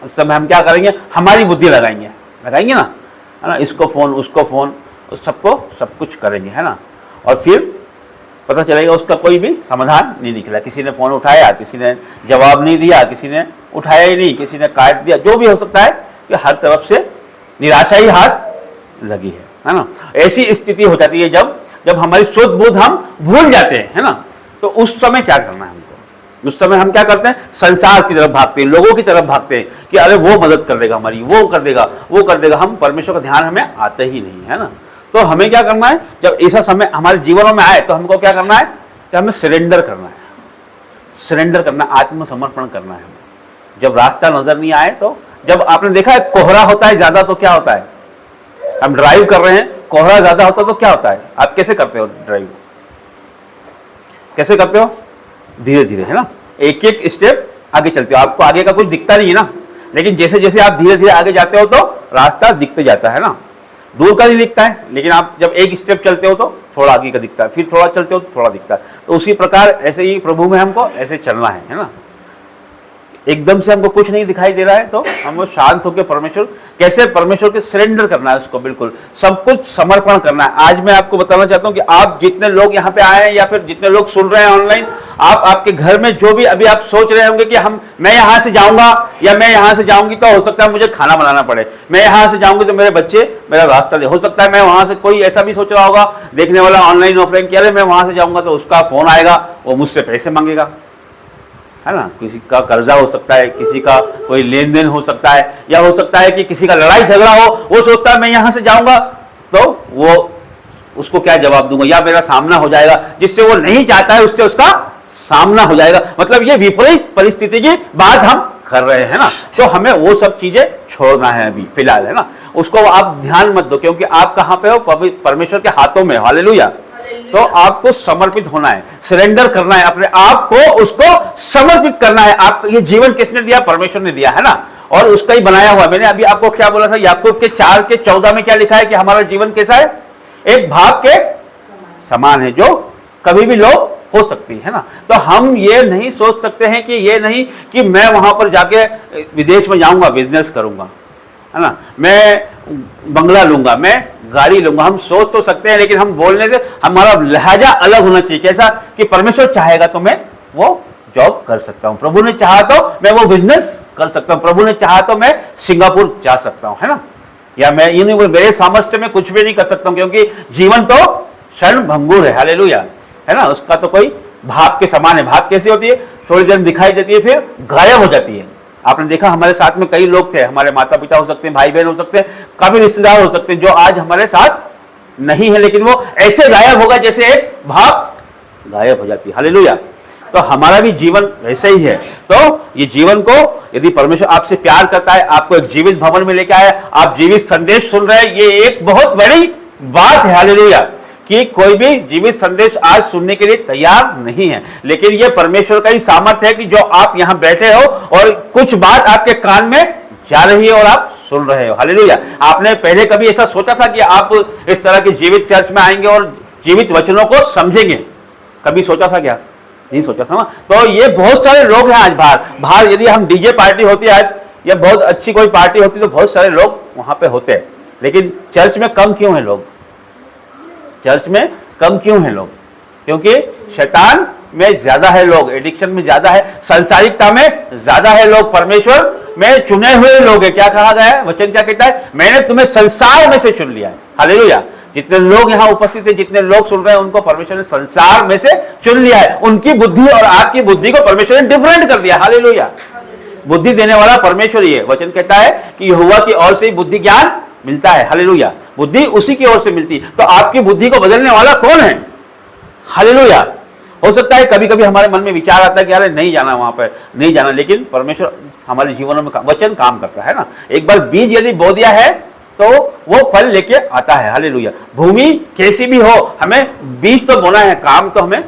उस समय हम क्या करेंगे? हमारी बुद्धि लगाएंगे ना, है ना, इसको फोन उसको फोन, सबको सब कुछ करेंगे, है ना। और फिर पता चलेगा उसका कोई भी समाधान नहीं निकला। किसी ने फोन उठाया, किसी ने जवाब नहीं दिया, किसी ने उठाया ही नहीं, किसी ने काट दिया, जो भी हो सकता है कि हर तरफ से निराशा ही हाथ लगी है ना। ऐसी स्थिति हो जाती है जब हमारी शुद्ध बुद्ध हम भूल जाते हैं, है ना। तो उस समय क्या करना है हमको? उस समय हम क्या करते हैं? संसार की तरफ भागते हैं, लोगों की तरफ भागते हैं कि अरे वो मदद कर देगा हमारी, वो कर देगा। हम परमेश्वर का ध्यान हमें आता ही नहीं, है ना। तो हमें क्या करना है? जब ऐसा समय हमारे जीवनों में आए तो हमको क्या करना है? कि हमें सरेंडर करना है, आत्मसमर्पण करना है। जब रास्ता नजर नहीं आए, तो जब आपने देखा है कोहरा होता है ज्यादा तो क्या होता है? हम ड्राइव कर रहे हैं, कोहरा ज्यादा होता तो क्या होता है? आप कैसे करते हो ड्राइव? कैसे करते हो? धीरे धीरे, है ना, एक एक स्टेप आगे चलते हो। आपको आगे का कुछ दिखता नहीं है ना, लेकिन जैसे जैसे आप धीरे धीरे आगे जाते हो तो रास्ता दिखते जाता है ना। दूर का नहीं दिखता है, लेकिन आप जब एक स्टेप चलते हो तो थोड़ा आगे का दिखता है, फिर थोड़ा चलते हो तो थोड़ा दिखता है। तो उसी प्रकार ऐसे ही प्रभु में हमको ऐसे चलना है ना। एकदम से हमको कुछ नहीं दिखाई दे रहा है तो हमको शांत होकर परमेश्वर के सरेंडर करना है, उसको बिल्कुल सब कुछ समर्पण करना है। आज मैं आपको बताना चाहता हूं कि आप जितने लोग यहाँ पे आए हैं या फिर जितने लोग सुन रहे हैं ऑनलाइन, आप आपके घर में जो भी अभी आप सोच रहे होंगे कि मैं यहाँ से जाऊंगा या मैं यहाँ से जाऊंगी तो हो सकता है मुझे खाना बनाना पड़े, मैं यहाँ से जाऊंगी तो मेरे बच्चे मेरा रास्ता दे, हो सकता है मैं वहां से, कोई ऐसा भी सोच रहा होगा देखने वाला ऑनलाइन ऑफलाइन, कह रहे मैं वहां से जाऊंगा तो उसका फोन आएगा, वो मुझसे पैसे मांगेगा, है ना। किसी का कर्जा हो सकता है, किसी का कोई लेन देन हो सकता है, या हो सकता है कि किसी का लड़ाई झगड़ा हो, वो सोचता है मैं यहां से जाऊंगा तो वो उसको क्या जवाब दूंगा, या मेरा सामना हो जाएगा, जिससे वो नहीं चाहता है उससे उसका सामना हो जाएगा। मतलब ये विपरीत परिस्थिति की बात हम कर रहे हैं ना। तो हमें वो सब चीजें छोड़ना है अभी फिलहाल, है ना। उसको आप ध्यान मत दो, क्योंकि आप कहां पे हो? परमेश्वर के हाथों में। हालेलुया। तो आपको समर्पित होना है, सरेंडर करना है, अपने आप को उसको समर्पित करना है। आप ये जीवन किसने दिया? परमेश्वर ने दिया, है ना, और उसका ही बनाया हुआ। मैंने अभी आपको क्या बोला था? याकूब के 4:14 में क्या लिखा है कि हमारा जीवन कैसा है? एक भाग के समान है जो कभी भी लो हो सकती है ना। तो हम ये नहीं सोच सकते हैं कि ये नहीं कि मैं वहां पर जाके विदेश में जाऊंगा, बिजनेस करूंगा, है ना, मैं बंगला लूंगा, मैं गाड़ी लूंगा। हम सोच तो सकते हैं, लेकिन हम बोलने से हमारा लहजा अलग होना चाहिए। कैसा? कि परमेश्वर चाहेगा तो मैं वो जॉब कर सकता हूं, प्रभु ने चाहा तो मैं वो बिजनेस कर सकता हूं, प्रभु ने चाहा तो मैं सिंगापुर जा सकता हूं, है ना। या मैं ये नहीं, मेरे सामर्थ्य में कुछ भी नहीं कर सकता हूं, क्योंकि जीवन तो क्षण भंगुर है। हालेलुया, है ना। उसका तो कोई भाप के समान है। भाप कैसी होती है? थोड़ी देर दिखाई देती है, फिर गायब हो जाती है। आपने देखा हमारे साथ में कई लोग थे, हमारे माता पिता हो सकते हैं, भाई बहन हो सकते हैं, काफी रिश्तेदार हो सकते हैं, जो आज हमारे साथ नहीं है, लेकिन वो ऐसे गायब होगा जैसे एक भाप गायब हो जाती है। हालेलुया। तो हमारा भी जीवन वैसे ही है। तो ये जीवन को यदि परमेश्वर आपसे प्यार करता है, आपको एक जीवित भवन में लेके आया, आप जीवित संदेश सुन रहे हैं, ये एक बहुत बड़ी बात है। हालेलुया। कि कोई भी जीवित संदेश आज सुनने के लिए तैयार नहीं है, लेकिन यह परमेश्वर का ही सामर्थ्य है कि जो आप यहां बैठे हो और कुछ बात आपके कान में जा रही है और आप सुन रहे हो। हालेलुया। आपने पहले कभी ऐसा सोचा था कि आप इस तरह के जीवित चर्च में आएंगे और जीवित वचनों को समझेंगे? कभी सोचा था क्या? नहीं सोचा था ना। तो ये बहुत सारे लोग हैं आज बाहर यदि हम डीजे पार्टी होती है आज, या बहुत अच्छी कोई पार्टी होती तो बहुत सारे लोग वहां पे होते हैं, लेकिन चर्च में कम क्यों है लोग? चर्च में कम क्यों है लोग? क्योंकि शैतान में ज्यादा है लोग, एडिक्शन में ज्यादा है, संसारिकता में ज्यादा है लोग, परमेश्वर में चुने हुए लोग है। क्या कहा गया है? वचन क्या कहता है? मैंने तुम्हें संसार में से चुन लिया है। हालेलुया। जितने लोग यहाँ उपस्थित है, जितने लोग सुन रहे हैं, उनको परमेश्वर ने संसार में से चुन लिया है। उनकी बुद्धि और आपकी बुद्धि को परमेश्वर ने डिफरेंट कर दिया। हालेलुया। बुद्धि देने वाला परमेश्वर ही है। वचन कहता है कि यहोवा की ओर से बुद्धि ज्ञान मिलता है। हालेलुया। बुद्धि उसी की ओर से मिलती है। तो आपकी बुद्धि को बदलने वाला कौन है? हालेलुया। हो सकता है कभी कभी हमारे मन में विचार आता है कि अरे नहीं जाना वहां पर, नहीं जाना, लेकिन परमेश्वर हमारे जीवनों में वचन काम करता है ना। एक बार बीज यदि बो दिया है तो वो फल लेके आता है। हालेलुया। भूमि कैसी भी हो, हमें बीज तो बोना है, काम तो हमें,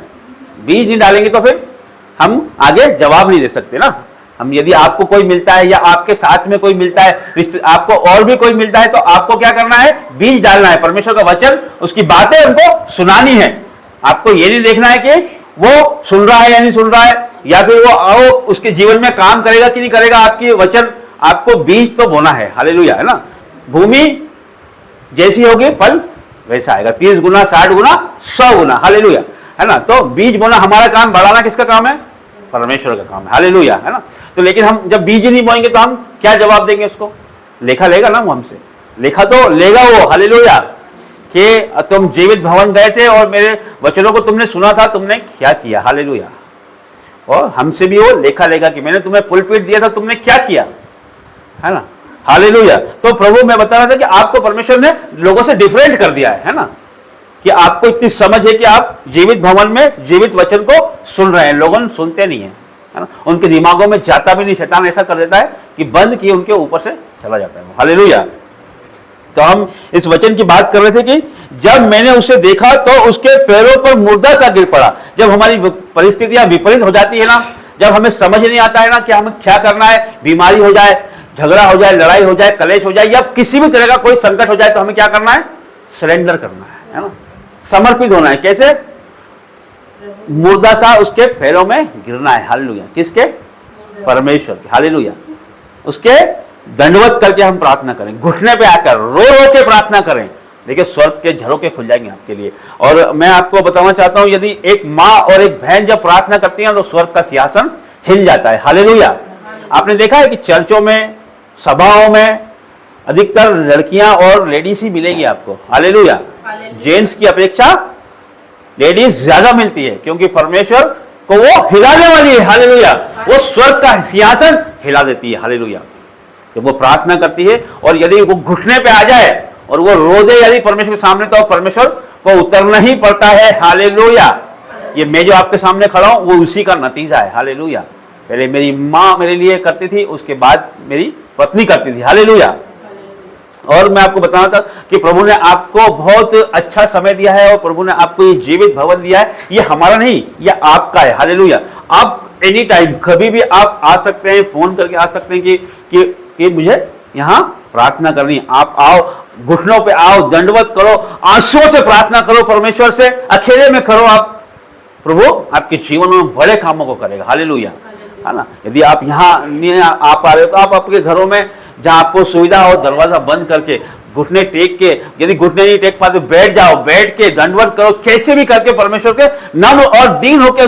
बीज नहीं डालेंगे तो फिर हम आगे जवाब नहीं दे सकते ना। हम यदि आपको कोई मिलता है या आपके साथ में कोई मिलता है, आपको और भी कोई मिलता है, तो आपको क्या करना है? बीज डालना है, परमेश्वर का वचन, उसकी बातें उनको सुनानी है। आपको ये नहीं देखना है कि वो सुन रहा है या नहीं सुन रहा है, या फिर वो उसके जीवन में काम करेगा कि नहीं करेगा। आपकी वचन, आपको बीज तो बोना है। हालेलुया, है ना। भूमि जैसी होगी फल वैसा आएगा, 30 गुना, 60 गुना, 100 गुना। हालेलुया, है ना। तो बीज बोना हमारा काम, बढ़ाना किसका काम है? परमेश्वर का काम है। हालेलुया, है ना। तो लेकिन हम जब बीज नहीं बोएंगे तो हम क्या जवाब देंगे उसको? लेखा लेगा ना वो हमसे, लेखा तो लेगा वो। हालेलुया, कि तुम जीवित भवन गए थे और मेरे वचनों को तुमने सुना था, तुमने क्या किया। हालेलुया। और हमसे भी वो लेखा लेगा कि मैंने तुम्हें पुलपिट दिया था, तुमने क्या किया, है ना। हालेलुया। तो प्रभु, मैं बता रहा था कि आपको परमेश्वर ने लोगों से डिफरेंट कर दिया है ना, कि आपको इतनी समझ है कि आप जीवित भवन में जीवित वचन को सुन रहे हैं। लोगों सुनते नहीं है ना, उनके दिमागों में जाता भी नहीं। शैतान ऐसा कर देता है कि बंद किए उनके ऊपर से चला जाता है। हालेलुया। तो हम इस वचन की बात कर रहे थे कि जब मैंने उसे देखा तो उसके पैरों पर मुर्दा सा गिर पड़ा। जब हमारी परिस्थितियां विपरीत हो जाती है ना, जब हमें समझ नहीं आता है ना कि हमें क्या करना है, बीमारी हो जाए, झगड़ा हो जाए, लड़ाई हो जाए, कलेश हो जाए, या किसी भी तरह का कोई संकट हो जाए, तो हमें क्या करना है? सरेंडर करना है ना, समर्पित होना है। कैसे? मुर्दा सा उसके पैरों में गिरना है। हालेलुया। किसके? परमेश्वर के। हालेलुया। उसके दंडवत करके हम प्रार्थना करें, घुटने पे आकर रो रो के प्रार्थना करें। देखिए, स्वर्ग के झरोके खुल जाएंगे आपके लिए। और मैं आपको बताना चाहता हूं, यदि एक माँ और एक बहन जब प्रार्थना करती हैं तो स्वर्ग का सिंहासन हिल जाता है। हालेलुया। आपने देखा है कि चर्चों में, सभाओं में अधिकतर लड़कियां और लेडीज ही मिलेगी आपको। हालेलुया। जेंट्स की अपेक्षा लेडीज ज्यादा मिलती है, क्योंकि परमेश्वर को वो हिलाने वाली है। हालेलुया। वो स्वर्ग का सिंहासन हिला देती है। हालेलुया। जब वो प्रार्थना करती है और यदि वो घुटने पे आ जाए और वो रो दे यदि परमेश्वर के सामने, तो परमेश्वर को उतरना ही पड़ता है। हालेलुया। ये मैं जो आपके सामने खड़ा हूं वो उसी का नतीजा है। हालेलुया। पहले मेरी माँ मेरे लिए करती थी, उसके बाद मेरी पत्नी करती थी। हालेलुया। और मैं आपको बताना था कि प्रभु ने आपको बहुत अच्छा समय दिया है और प्रभु ने आपको ये जीवित भवन दिया है। ये हमारा नहीं, ये आपका है। हालेलुया। आप एनी टाइम, कभी भी आप आ सकते हैं, फोन करके आ सकते हैं कि मुझे यहाँ प्रार्थना करनी है। आप आओ, घुटनों पे आओ, दंडवत करो, आंसुओं से प्रार्थना करो परमेश्वर से, अकेले में करो। आप, प्रभु आपके जीवन में बड़े कामों को करेगा। हालेलुया, है ना। यदि आप यहाँ नहीं आ पा रहे हो तो आप आपके घरों में, जहाँ आपको सुविधा हो, दरवाजा बंद करके, घुटने टेक के, यदि घुटने नहीं टेक पाते बैठ जाओ, बैठ के दंडवत करो, कैसे भी करके परमेश्वर के नम्र और दीन होकर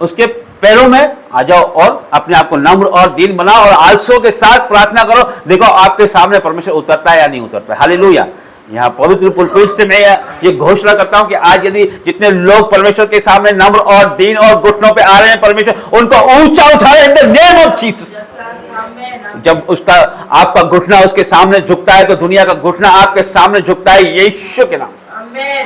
उसके पैरों में आ जाओ और अपने आप को नम्र और दीन बनाओ और आंसुओं के साथ प्रार्थना करो। देखो आपके सामने परमेश्वर उतरता है या नहीं उतरता है। हालेलुया। यहाँ पवित्र पुलपिट से मैं ये घोषणा करता हूं कि आज यदि जितने लोग परमेश्वर के सामने नम्र और दीन और घुटनों पे आ रहे हैं, परमेश्वर उनको ऊंचा उठाए इन द नेम ऑफ जीसस। जब उसका, आपका घुटना उसके सामने झुकता है तो दुनिया का घुटना आपके सामने झुकता है यीशु के नाम।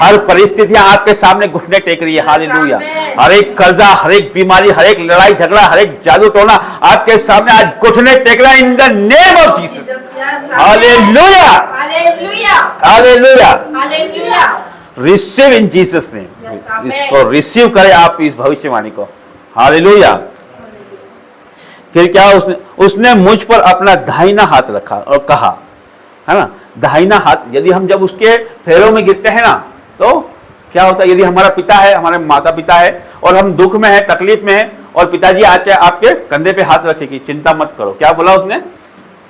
हर परिस्थितियां आपके सामने घुटने टेक रही है। हालेलुया। हर एक कर्जा, हर एक बीमारी, हर एक लड़ाई झगड़ा, हर एक जादू टोना आपके सामने आज घुटने टेक रहा है इन the name of Jesus. Hallelujah, hallelujah, hallelujah. Receive in Jesus name. इसको रिसीव करें आप, इस भविष्यवाणी को। हालेलुया। फिर क्या, उसने मुझ पर अपना दाहिना हाथ रखा और कहा, है ना, दाहिना हाथ। यदि हम जब उसके पैरों में गिरते हैं ना, तो क्या होता है? यदि हमारा पिता है, हमारे माता पिता है और हम दुख में है, तकलीफ में है, और पिताजी आके आपके कंधे पे हाथ रखे कि चिंता मत करो। क्या बोला उसने?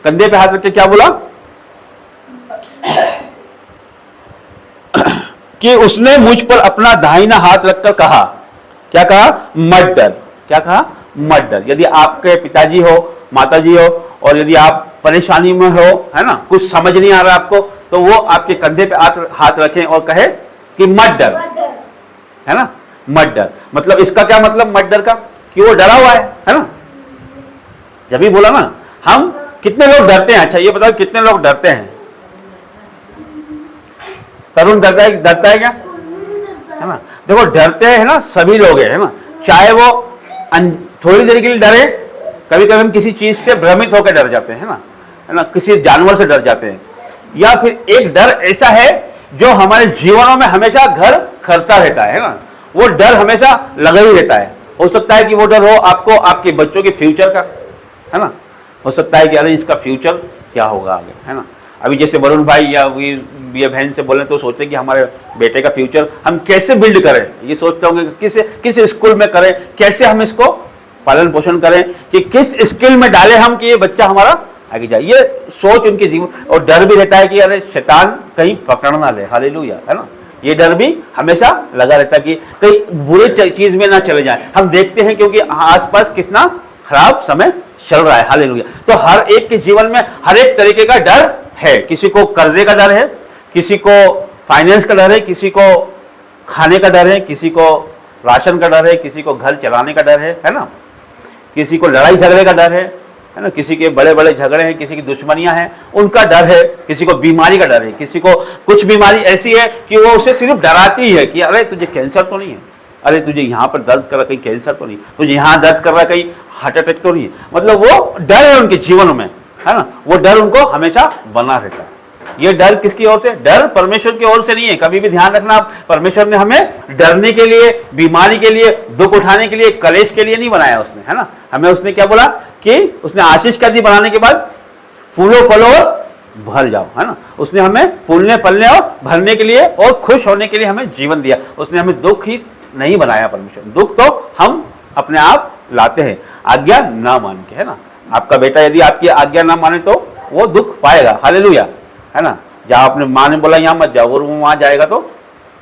कंधे पे हाथ रखे क्या बोला? कि उसने मुझ पर अपना दाहिना हाथ रखकर कहा, क्या कहा? मत डर। क्या कहा? मत डर। यदि आपके पिताजी हो, माताजी हो, और यदि आप परेशानी में हो, है ना, कुछ समझ नहीं आ रहा आपको, तो वो आपके कंधे पे हाथ रखें और कहे कि मत डर, है ना, मत डर। मतलब इसका क्या मतलब मत डर का? कि वो डरा हुआ है ना। जब भी बोला ना, हम कितने लोग डरते हैं? अच्छा ये बताओ, कितने लोग डरते हैं? तरुण डरता है क्या? है ना। देखो डरते हैं ना सभी लोग है ना, चाहे वो थोड़ी देर के लिए डरे, कभी कभी हम किसी चीज से भ्रमित होकर डर जाते हैं ना, है ना, किसी जानवर से डर जाते हैं, या फिर एक डर ऐसा है जो हमारे जीवनों में हमेशा घर करता रहता है ना, वो डर हमेशा लगा ही रहता है। हो सकता है कि वो डर हो आपको आपके बच्चों के फ्यूचर का, है ना, हो सकता है कि अरे इसका फ्यूचर क्या होगा आगे, है ना। अभी जैसे वरुण भाई या ये बहन से बोले तो सोचते कि हमारे बेटे का फ्यूचर हम कैसे बिल्ड करें, ये सोचते होंगे किस स्कूल में करें, कैसे हम इसको पालन पोषण करें, कि किस स्किल में डालें हम कि ये बच्चा हमारा आगे जाए, ये सोच उनके जीवन। और डर भी रहता है कि अरे शैतान कहीं पकड़ ना ले, हालेलुया, है ना, ये डर भी हमेशा लगा रहता है कि कहीं बुरे चीज में ना चले जाए। हम देखते हैं क्योंकि आसपास कितना खराब समय चल रहा है, हालेलुया। तो हर एक के जीवन में हर एक तरीके का डर है, किसी को कर्जे का डर है, किसी को फाइनेंस का डर है, किसी को खाने का डर है, किसी को राशन का डर है, किसी को घर चलाने का डर है ना, किसी को लड़ाई झगड़े का डर है ना, किसी के बड़े बड़े झगड़े हैं, किसी की दुश्मनियां हैं उनका डर है, किसी को बीमारी का डर है, किसी को कुछ बीमारी ऐसी है कि वो उसे सिर्फ डराती है कि अरे तुझे कैंसर तो नहीं है, अरे तुझे यहाँ पर दर्द कर रहा कहीं कैंसर तो नहीं, तुझे यहाँ दर्द कर रहा कहीं हार्ट अटैक तो नहीं है। मतलब वो डर है उनके जीवन में, है ना, वो डर उनको हमेशा बना रहता है। ये डर किसकी ओर से? डर परमेश्वर की ओर से नहीं है। कभी भी ध्यान रखना, परमेश्वर ने हमें डरने के लिए, बीमारी के लिए, दुख उठाने के लिए, कलेश के लिए नहीं बनाया उसने, है ना। हमें उसने क्या बोला कि उसने आशीष क्या दी बनाने के बाद? फूलो फलो और भर जाओ, है ना। उसने हमें फूलने फलने और भरने के लिए और खुश होने के लिए हमें जीवन दिया। उसने हमें दुख ही नहीं बनाया परमेश्वर, दुख तो हम अपने आप लाते हैं आज्ञा ना मान के, है ना। आपका बेटा यदि आपकी आज्ञा ना माने तो वो दुख पाएगा, हालेलुया, है ना। जहाँ आपने माँ ने बोला यहाँ मत जाओ और वो वहाँ जाएगा तो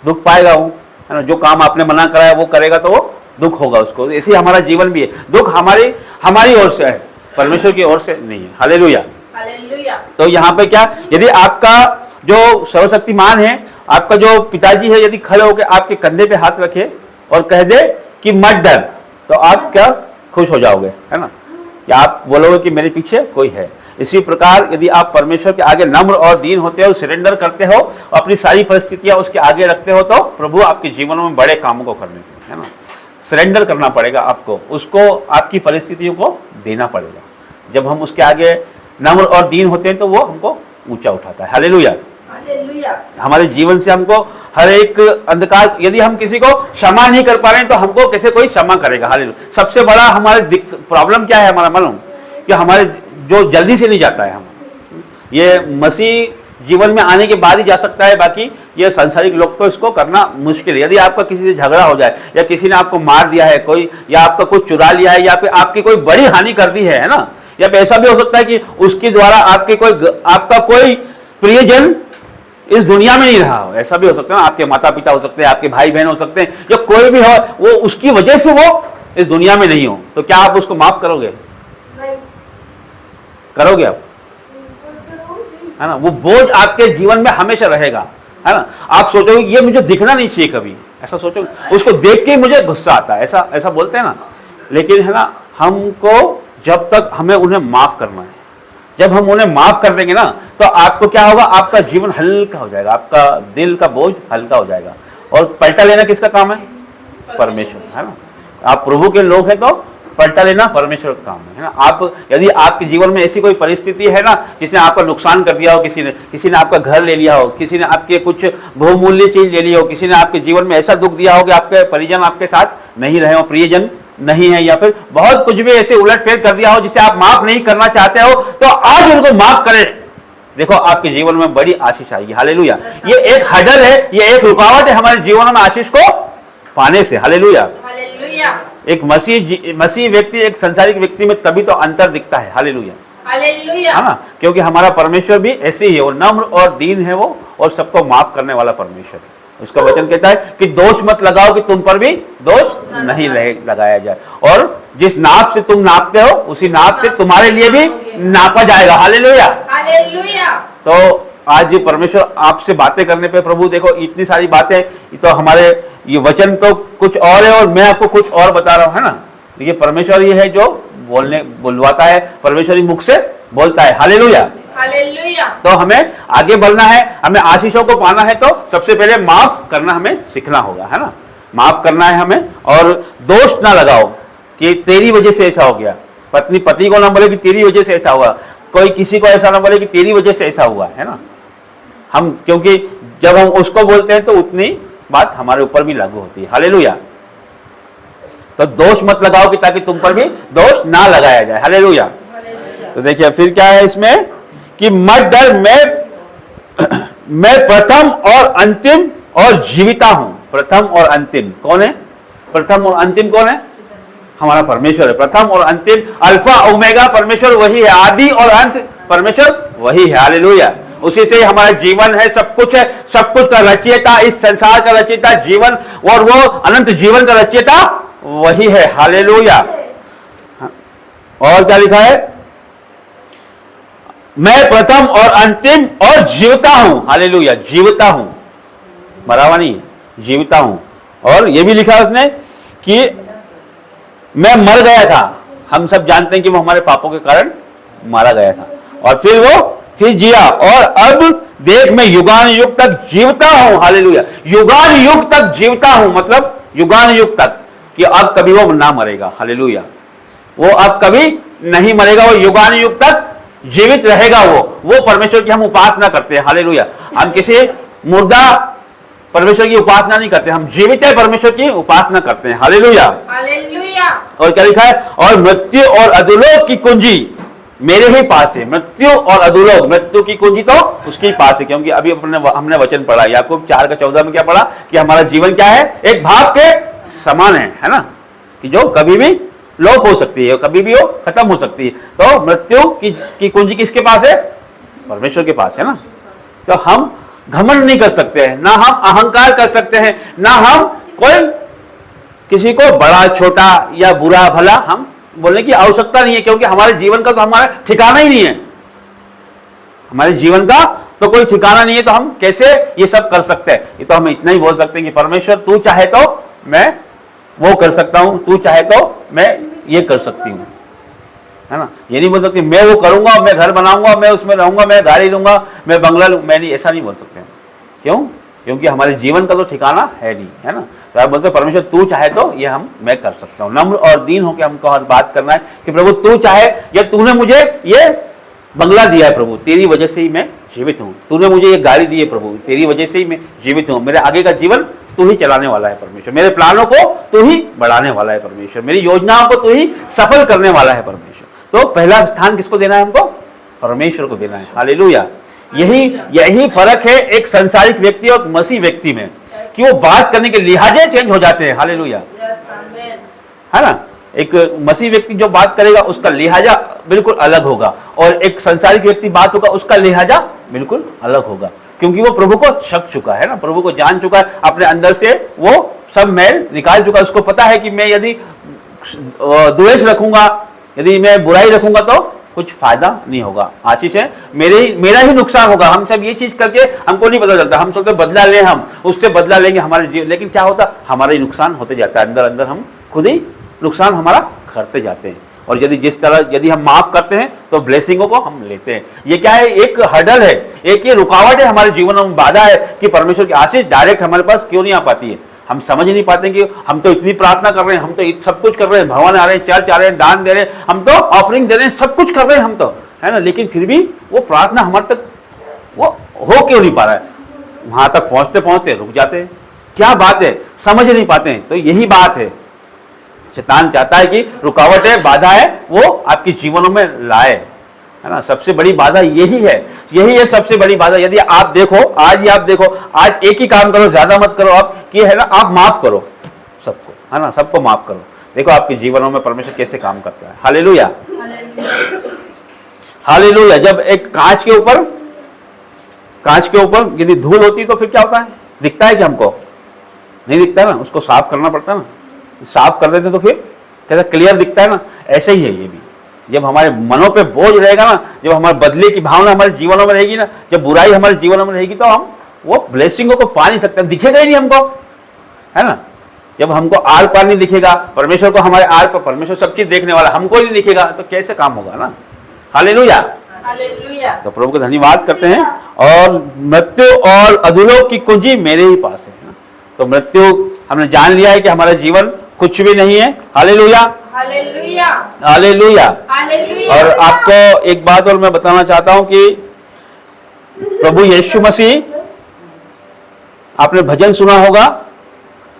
दुख पाएगा वो, है ना। जो काम आपने मना कराया वो करेगा तो वो दुख होगा उसको। ऐसे हमारा जीवन भी है, दुख हमारी ओर से है, परमेश्वर की ओर से नहीं है, हालेलुया। तो यहाँ पे क्या, यदि आपका जो सर्वशक्तिमान है, आपका जो पिताजी है, यदि खड़े होकर आपके कंधे पे हाथ रखे और कह दे कि मत डर, तो आप क्या खुश हो जाओगे, है ना, या आप बोलोगे कि मेरे पीछे कोई है। इसी प्रकार यदि आप परमेश्वर के आगे नम्र और दीन होते हो, सरेंडर करते हो, अपनी सारी परिस्थितियां उसके आगे रखते हो, तो प्रभु आपके जीवन में बड़े कामों को करने के, है ना। सरेंडर करना पड़ेगा आपको, उसको आपकी परिस्थितियों को देना पड़ेगा। जब हम उसके आगे नम्र और दीन होते हैं तो वो हमको ऊंचा उठाता है, हालेलुया। हमारे जीवन से हमको हर एक अंधकार, यदि हम किसी को क्षमा नहीं कर पा रहे हैं तो हमको कैसे कोई क्षमा करेगा, हालेलुया। सबसे बड़ा हमारे प्रॉब्लम क्या है हमारा, मालूम, कि हमारे जो जल्दी से नहीं जाता है, हम ये मसीह जीवन में आने के बाद ही जा सकता है, बाकी ये संसारिक लोग तो इसको करना मुश्किल है। यदि आपका किसी से झगड़ा हो जाए, या किसी ने आपको मार दिया है कोई, या आपका कुछ चुरा लिया है, या फिर आपकी कोई बड़ी हानि कर दी है ना, या फिर ऐसा भी हो सकता है कि उसके द्वारा आपका कोई प्रियजन इस दुनिया में नहीं रहा हो, ऐसा भी हो सकता है ना। आपके माता पिता हो सकते हैं, आपके भाई बहन हो सकते हैं, या कोई भी हो, वो उसकी वजह से वो इस दुनिया में नहीं हो, तो क्या आप उसको माफ करोगे? करोगे आप, है ना। वो बोझ आपके जीवन में हमेशा रहेगा, है ना। आप सोचोगे ये मुझे दिखना नहीं चाहिए कभी, ऐसा सोचोगे, उसको देख के मुझे गुस्सा आता है, ऐसा बोलते हैं ना। लेकिन है ना, हमको जब तक हमें उन्हें माफ करना है, जब हम उन्हें माफ कर देंगे ना, तो आपको क्या होगा, आपका जीवन हल्का हो जाएगा, आपका दिल का बोझ हल्का हो जाएगा। और पलटा लेना किसका काम है? परमेश्वर, है ना। आप प्रभु के लोग हैं तो पलटा लेना परमेश्वर का काम है ना। आप यदि आपके जीवन में ऐसी कोई परिस्थिति है ना, जिसने आपका नुकसान कर दिया हो, किसी ने आपका घर ले लिया हो, किसी ने आपके कुछ बहुमूल्य चीज ले ली हो, किसी ने आपके जीवन में ऐसा दुख दिया हो कि आपके परिजन आपके साथ नहीं रहे हो, प्रियजन नहीं है, या फिर बहुत कुछ भी ऐसे उलटफेर कर दिया हो जिसे आप माफ नहीं करना चाहते हो, तो आज उनको माफ करें। देखो आपके जीवन में बड़ी आशीष आएगी, हालेलुया। ये एक हडल है, ये एक रुकावट है हमारे जीवन में आशीष को पाने से, हालेलुया। एक मसीह व्यक्ति एक संसारिक व्यक्ति में तभी तो अंतर दिखता है, हालेलुया, है ना। क्योंकि हमारा परमेश्वर भी ऐसे ही है, वो नम्र और दीन है वो, और सबको माफ करने वाला परमेश्वर है। उसका वचन कहता है कि दोष मत लगाओ कि तुम पर भी दोष नहीं लगाया जाए, और जिस नाप से तुम नापते हो उसी नाप से तुम्हारे लिए भी नापा जाएगा, हालेलुया। तो आज परमेश्वर आपसे बातें करने पे, प्रभु देखो इतनी सारी बातें, तो हमारे ये वचन तो कुछ और है और मैं आपको कुछ और बता रहा हूं, है ना। ये परमेश्वर ही है जो बुलवाता है, परमेश्वर ही मुख से बोलता है, हालेलुया। तो हमें आगे बढ़ना है, हमें आशीषों को पाना है, तो सबसे पहले माफ करना हमें सीखना होगा, है ना। माफ करना है हमें, और दोष ना लगाओ कि तेरी वजह से ऐसा हो गया। पत्नी पति को ना बोले कि तेरी वजह से ऐसा हुआ, कोई किसी को ऐसा ना बोले कि तेरी वजह से ऐसा हुआ, है ना। हम क्योंकि जब हम उसको बोलते हैं तो उतनी बात हमारे ऊपर भी लागू होती है। हालेलुया। तो दोष मत लगाओ कि ताकि तुम पर भी दोष ना लगाया जाए। हालेलुया। तो देखिए फिर क्या है इसमें कि मत डर, मैं प्रथम और अंतिम और जीविता हूं। प्रथम और अंतिम कौन है? प्रथम और अंतिम कौन है? हमारा परमेश्वर है। प्रथम और अंतिम, अल्फा ओमेगा परमेश्वर वही है, आदि और अंत परमेश्वर वही है। हालेलुया। उसी से हमारा जीवन है, सब कुछ है, सब कुछ का रचयिता, इस संसार का रचयिता जीवन, और वो अनंत जीवन का रचयिता वही है। हालेलुया। और क्या लिखा है? मैं प्रथम और अंतिम और जीवता हूं। हालेलुया। जीवता हूं, मरा हुआ नहीं है, जीवता हूं। और यह भी लिखा उसने कि मैं मर गया था। हम सब जानते हैं कि वो हमारे पापों के कारण मारा गया था, और फिर जिया, और अब देख मैं युगान युग तक जीवता हूं। हालेलुया। युगान युग तक जीवता हूं, मतलब युगान युग तक, कि अब कभी वो ना मरेगा। हालेलुया। वो अब कभी नहीं मरेगा, वो युगान युग तक जीवित रहेगा। वो परमेश्वर की हम उपासना करते हैं। हालेलुया। हम किसी मुर्दा परमेश्वर की उपासना नहीं करते, हम जीवित है परमेश्वर की उपासना करते हैं। हालेलुया। हालेलुया। और क्या लिखा है? और मृत्यु और अधोलोक की कुंजी मेरे ही पास है। मृत्यु और अधोलोक, मृत्यु की कुंजी तो उसके पास है, क्योंकि अभी हमने वचन पढ़ा, याकूब 4:14 में क्या पढ़ा कि हमारा जीवन क्या है? एक भाप के समान है ना, कि जो कभी भी लोप हो सकती है, कभी भी वो खत्म हो सकती है। तो मृत्यु की कुंजी किसके पास है? परमेश्वर के पास है ना। तो हम घमंड नहीं कर सकते हैं, ना हम अहंकार कर सकते हैं, ना हम कोई किसी को बड़ा छोटा या बुरा भला हम बोलने की आवश्यकता नहीं है, क्योंकि हमारे जीवन का तो हमारा ठिकाना ही नहीं है। हमारे जीवन का तो कोई ठिकाना नहीं है, तो हम कैसे ये सब कर सकते हैं? ये तो हम इतना ही बोल सकते हैं कि परमेश्वर तू चाहे तो मैं वो कर सकता हूं, तू चाहे तो मैं ये कर सकती हूँ, है ना। ये नहीं बोल सकते मैं वो करूंगा, मैं घर बनाऊंगा, मैं उसमें रहूंगा, मैं गाड़ी लूंगा, मैं बंगला लूंगा, मैं नहीं, ऐसा नहीं बोल सकते। क्यों? क्योंकि हमारे जीवन का तो ठिकाना है नहीं, है ना। तो आप बोलते परमेश्वर तू चाहे तो ये मैं कर सकता हूँ। नम्र और दीन होकर हमको हर बात करना है कि प्रभु तू चाहे, या तूने मुझे ये बंगला दिया है प्रभु, तेरी वजह से ही मैं जीवित हूँ। तूने मुझे ये गाड़ी दी है प्रभु, तेरी वजह से ही मैं जीवित हूँ। मेरे आगे का जीवन तू ही चलाने वाला है परमेश्वर, मेरे प्लानों को तू ही बढ़ाने वाला है परमेश्वर, मेरी योजनाओं को तू ही सफल करने वाला है परमेश्वर। तो पहला स्थान किसको देना है? हमको परमेश्वर को देना है। हालेलुया। यही फर्क है एक संसारिक व्यक्ति और मसीह व्यक्ति में, कि वो बात करने के लिहाजे चेंज हो जाते हैं। हालेलुया। है ना। एक मसीह व्यक्ति जो बात करेगा उसका लिहाजा बिल्कुल अलग होगा, और एक संसारिक व्यक्ति बात होगा उसका लिहाजा बिल्कुल अलग होगा, क्योंकि वो प्रभु को छक चुका है ना, प्रभु को जान चुका है, अपने अंदर से वो सब मैल निकाल चुका है। उसको पता है कि मैं यदि द्वेष रखूंगा, यदि मैं बुराई रखूंगा तो कुछ फायदा नहीं होगा, आशीष है मेरा ही नुकसान होगा। हम सब ये चीज करके हमको नहीं पता चलता, हम सोचते बदला लें, हम उससे बदला लेंगे हमारे जीवन, लेकिन क्या होता? हमारा ही नुकसान होते जाता है, अंदर अंदर हम खुद ही नुकसान हमारा करते जाते हैं। और यदि हम माफ करते हैं तो ब्लेसिंगों को हम लेते हैं। ये क्या है? एक हर्डल है, एक ये रुकावट है हमारे जीवन में, बाधा है कि परमेश्वर की आशीष डायरेक्ट हमारे पास क्यों नहीं आ पाती है। हम समझ ही नहीं पाते कि हम तो इतनी प्रार्थना कर रहे हैं, हम तो सब कुछ कर रहे हैं, भगवान आ रहे हैं, चर्च आ रहे हैं, दान दे रहे हैं, हम तो ऑफरिंग दे रहे हैं, सब कुछ कर रहे हैं हम तो, है ना, लेकिन फिर भी वो प्रार्थना हमारे तक वो हो क्यों नहीं पा रहा है? वहां तक पहुंचते पहुंचते रुक जाते हैं। क्या बात है? समझ नहीं पाते हैं। तो यही बात है, शैतान चाहता है कि रुकावट है, बाधा है, वो आपके जीवनों में लाए, है ना। सबसे बड़ी बाधा यही है सबसे बड़ी बाधा। यदि आप देखो, आज ही आप देखो, आज एक ही काम करो, ज्यादा मत करो आप, कि है ना, आप माफ करो सबको, है ना, सबको माफ करो। देखो आपके जीवनों में परमेश्वर कैसे काम करता है। हालेलुया। हालेलुया। जब एक कांच के ऊपर यदि धूल होती है तो फिर क्या होता है? दिखता है कि हमको नहीं दिखता है ना, उसको साफ करना पड़ता है ना, साफ कर देते तो फिर कैसा क्लियर दिखता है ना। ऐसे ही है ये भी, जब हमारे मनों पे बोझ रहेगा ना, जब हमारे बदले की भावना हमारे जीवनों में रहेगी ना, जब बुराई हमारे जीवनों में रहेगी, तो हम वो ब्लेसिंगों को पा नहीं सकते, दिखेगा ही नहीं हमको, है ना। जब हमको आर पार नहीं दिखेगा, परमेश्वर को हमारे आर पर, परमेश्वर सब चीज देखने वाला, हमको ही नहीं दिखेगा, तो कैसे काम होगा ना। हालेलुया। तो प्रभु को धन्यवाद करते हैं। और मृत्यु और अधोलोक की कुंजी मेरे ही पास है। तो मृत्यु हमने जान लिया है कि हमारा जीवन कुछ भी नहीं है। Hallelujah, hallelujah, hallelujah. हालेलुया। और आपको एक बात और मैं बताना चाहता हूं कि प्रभु यीशु मसीह, आपने भजन सुना होगा,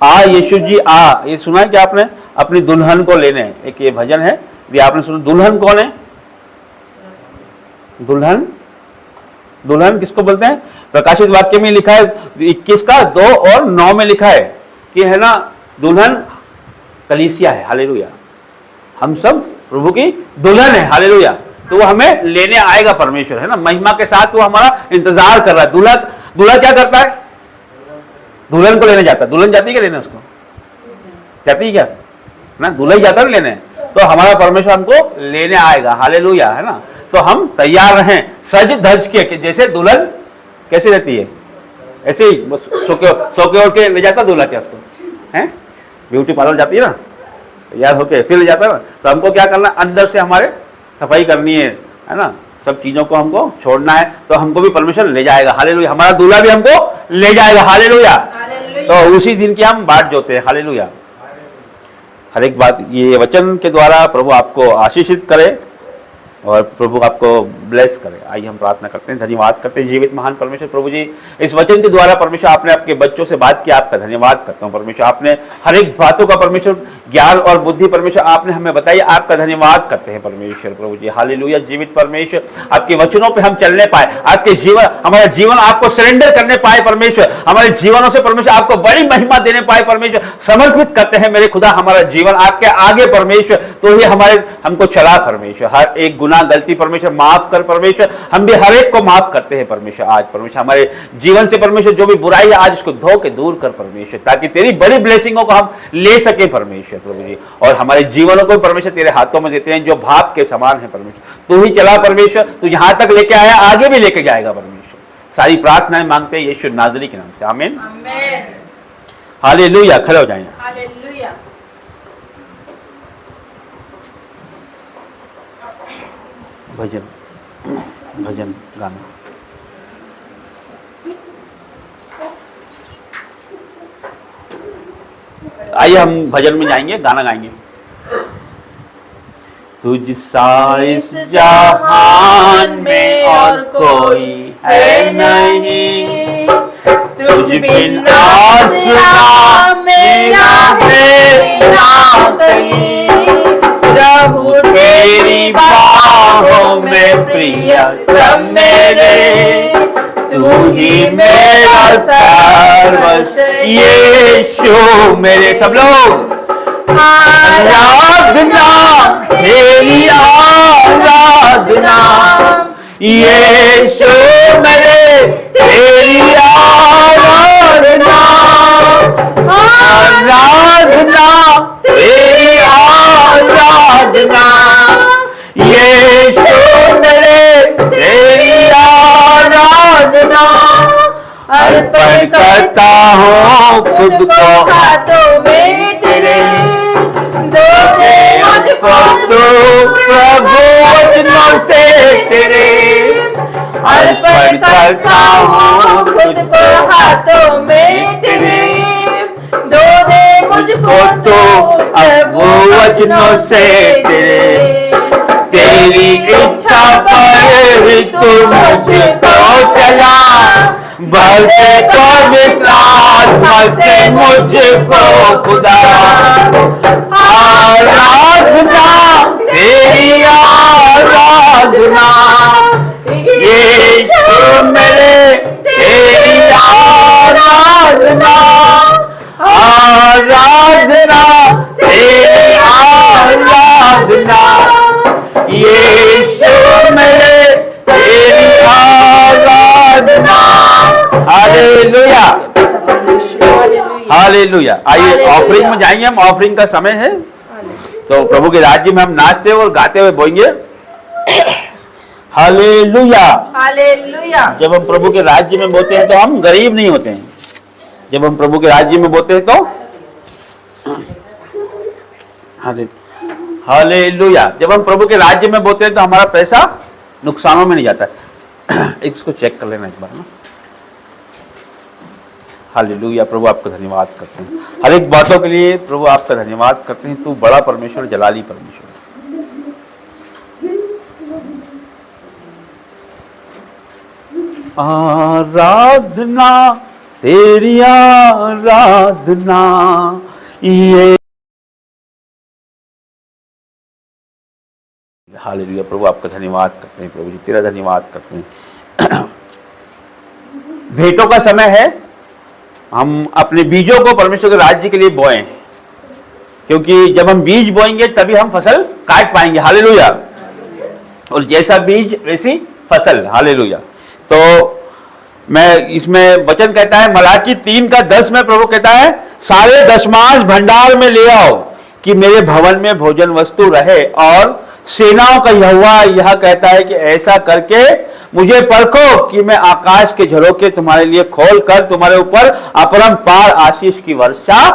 आ यीशु जी आ, ये सुना है कि आपने? अपनी दुल्हन को लेने, एक ये भजन है, ये आपने सुना। दुल्हन कौन है? दुल्हन, दुल्हन किसको बोलते हैं? प्रकाशित वाक्य में लिखा है 21 का 2 और 9 में लिखा है कि है ना, दुल्हन कलीसिया है। हालेलुया, हम सब प्रभु की दुल्हन है। हालेलुया, तो वो हमें लेने आएगा परमेश्वर, है ना, महिमा के साथ वो हमारा इंतजार कर रहा है। दूल्हा, दूल्हा क्या करता है? दुल्हन को लेने जाता है। दुल्हन जाती है क्या लेने? उसको जाती है क्या ना? दूल्हा ही जाता है लेने। तो हमारा परमेश्वर हमको लेने आएगा। हालेलुया, है ना। तो हम तैयार रहें सज धज के, कि जैसे दुल्हन कैसे रहती है ऐसे ही बस सो के उठ के ले जाता दूल्हा क्या उसको, है? ब्यूटी पार्लर जाती है ना, तैयार होके फिर ले जाता है ना। तो हमको क्या करना, अंदर से हमारे सफाई करनी है ना, सब चीजों को हमको छोड़ना है, तो हमको भी परमेश्वर ले जाएगा। हालेलुया, हमारा दूल्हा भी हमको ले जाएगा। हालेलुया, तो उसी दिन की हम बाट जोते हैं। हालेलुया, हर एक बात ये वचन के द्वारा प्रभु आपको आशीषित करे और प्रभु आपको ब्लेस करे। आइए हम प्रार्थना करते हैं, धन्यवाद करते हैं जीवित महान परमेश्वर। प्रभु जी, इस वचन के द्वारा परमेश्वर आपने आपके बच्चों से बात की, आपका धन्यवाद करता हूँ परमेश्वर। आपने हर एक बातों का परमेश्वर ज्ञान और बुद्धि परमेश्वर आपने हमें बताई, आपका धन्यवाद करते हैं परमेश्वर। प्रभु जी हालेलुया, जीवित परमेश्वर आपके वचनों पे हम चलने पाए, आपके जीवन, हमारा जीवन आपको सरेंडर करने पाए परमेश्वर, हमारे जीवनों से परमेश्वर आपको बड़ी महिमा देने पाए परमेश्वर। समर्पित करते हैं मेरे खुदा हमारा जीवन आपके आगे परमेश्वर, तो ही हमारे हमको चला परमेश्वर। हर एक गुनाह गलती परमेश्वर माफ कर परमेश्वर, हम भी हर एक को माफ करते हैं परमेश्वर। आज परमेश्वर हमारे जीवन से परमेश्वर जो भी बुराई है आज उसको धो के दूर कर परमेश्वर, ताकि तेरी बड़ी ब्लेसिंगों को हम ले सके परमेश्वर प्रभु जी। और हमारे जीवनों को परमेश्वर तेरे हाथों में देते हैं जो भाप के समान है परमेश्वर। तू ही चला परमेश्वर, तू यहां तक लेके आया, आगे भी लेके जाएगा परमेश्वर। सारी प्रार्थनाएं मांगते हैं यीशु नाज़री के नाम से, आमीन। हालेलुया, खड़े हो जाएं। हालेलुया। भजन, भजन गाना। आइए हम भजन में जाएंगे, गाना गाएंगे। तुझ सा इस जहान में और कोई है नहीं, तुझ बिन आसरा मेरा है ना कहीं, रहूं तेरी बाहों में प्रियतम मेरे, तू ही मेरा सर्वस्व यीशु मेरे। सब लोग आराधना तेरी आराधना यीशु मेरे, तेरी आराधना, आराधना तेरी आराधना यीशु मेरे, तेरी आराधना अर्पण करता हूँ खुद को हाथों में तेरे, दो दे मुझको तू प्रभु वचनों से तेरे, अर्पण करता हूँ खुद को हाथों में तेरे, दो दे मुझको तू प्रभु वचनों से तेरे, तेरी इच्छा पर ही तू मुझको चला, बढ़ते पवित्र आत्मा से मुझको खुदा, आराधना तेरी आराधना यीशु मेरे, तेरी आराधना, आराधना तेरी आराधना यीशु मेरे, तेरी आराधना। Hallelujah, hallelujah. आइए ऑफरिंग में जाएंगे हम, ऑफरिंग का समय है, तो प्रभु के राज्य में हम नाचते हुए और गाते हुए बोलेंगे हालेलुया, हालेलुया। जब हम प्रभु के राज्य में बोलते हैं तो हम गरीब नहीं होते हैं, जब हम प्रभु के राज्य में बोलते हैं तो हालेलुया, जब हम प्रभु के राज्य में बोलते हैं तो हमारा पैसा नुकसानों में नहीं जाता है। इसको चेक कर लेना एक बार ना। हालेलुया। प्रभु आपका धन्यवाद करते हैं हर एक बातों के लिए। प्रभु आपका धन्यवाद करते हैं। तू बड़ा परमेश्वर, जलाली परमेश्वर। आराधना तेरी आराधना ये। हालेलुया। प्रभु आपका धन्यवाद करते हैं। प्रभु जी तेरा धन्यवाद करते हैं। भेंटों का समय है। हम अपने बीजों को परमेश्वर के राज्य के लिए बोएं, क्योंकि जब हम बीज बोएंगे तभी हम फसल काट पाएंगे। हालेलुया। और जैसा बीज वैसी फसल। हालेलुया। तो मैं इसमें वचन कहता है मलाकी 3:10 में प्रभु कहता है सारे दशमांश भंडार में ले आओ कि मेरे भवन में भोजन वस्तु रहे। और सेनाओं का यहोवा यह कहता है कि ऐसा करके मुझे परखो कि मैं आकाश के झरोखे तुम्हारे लिए खोल कर तुम्हारे ऊपर अपरंपार आशीष की वर्षा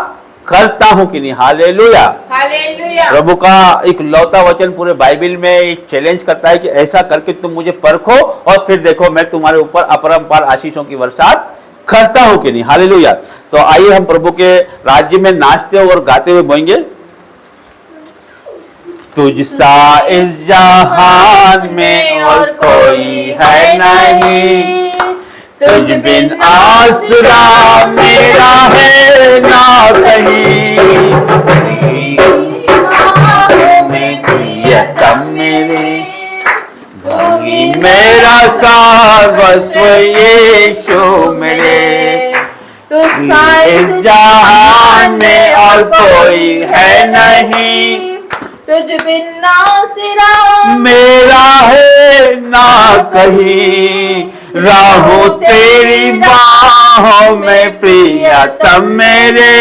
करता हूं कि नहीं। हालेलुया। हालेलुया। प्रभु का एक लौता वचन पूरे बाइबल में एक चैलेंज करता है कि ऐसा करके तुम मुझे परखो और फिर देखो मैं तुम्हारे ऊपर अपरंपार आशीषों की वर्षा करता हूं कि नहीं। हालेलुया। तो आइए हम प्रभु के राज्य में नाचते और गाते हुए बोएंगे। तुझसा इस जहान में और कोई है नहीं, तुझ बिन आसरा मेरा है ना कहीं। प्रियतम मेरे मेरा सर्वस्व यीशु मेरे। तुझसा इस जहान में और कोई है नहीं, तुझ बिन नासिरा मेरा है ना कहीं। राहों तेरी बाहों में प्रियतम मेरे,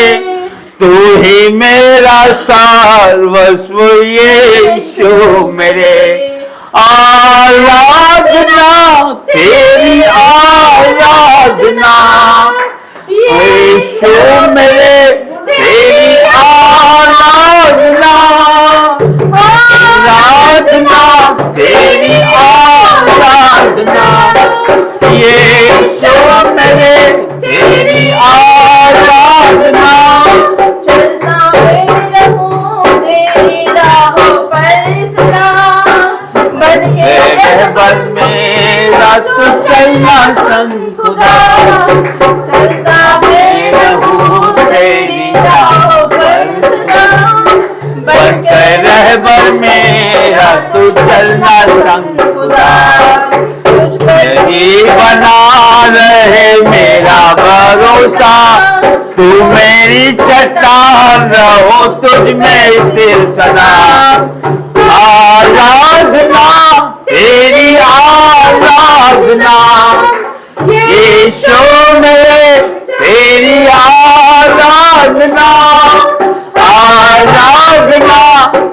तू ही मेरा सर्वस्व यीशु मेरे। आराधना तेरी आराधना यीशु मेरे, तेरी आराधना आराधना तेरी आराधना यीशु मेरे, तेरी आराधना। चलता मैं रहूं तेरी राहों पर सदा, बन के रहबर मेरा तू चलना संग खुदा। चलता मैं रहूं तेरी राहों पर सदा, बन के रहबर मेरा तू चलना संग खुदा। तुझ पर ही बना रहे मेरा भरोसा, तू मेरी चट्टान रहो तुझ में स्थिर सदा। आराधना तेरी आराधना यीशु मेरे, तेरी आराधना आराधना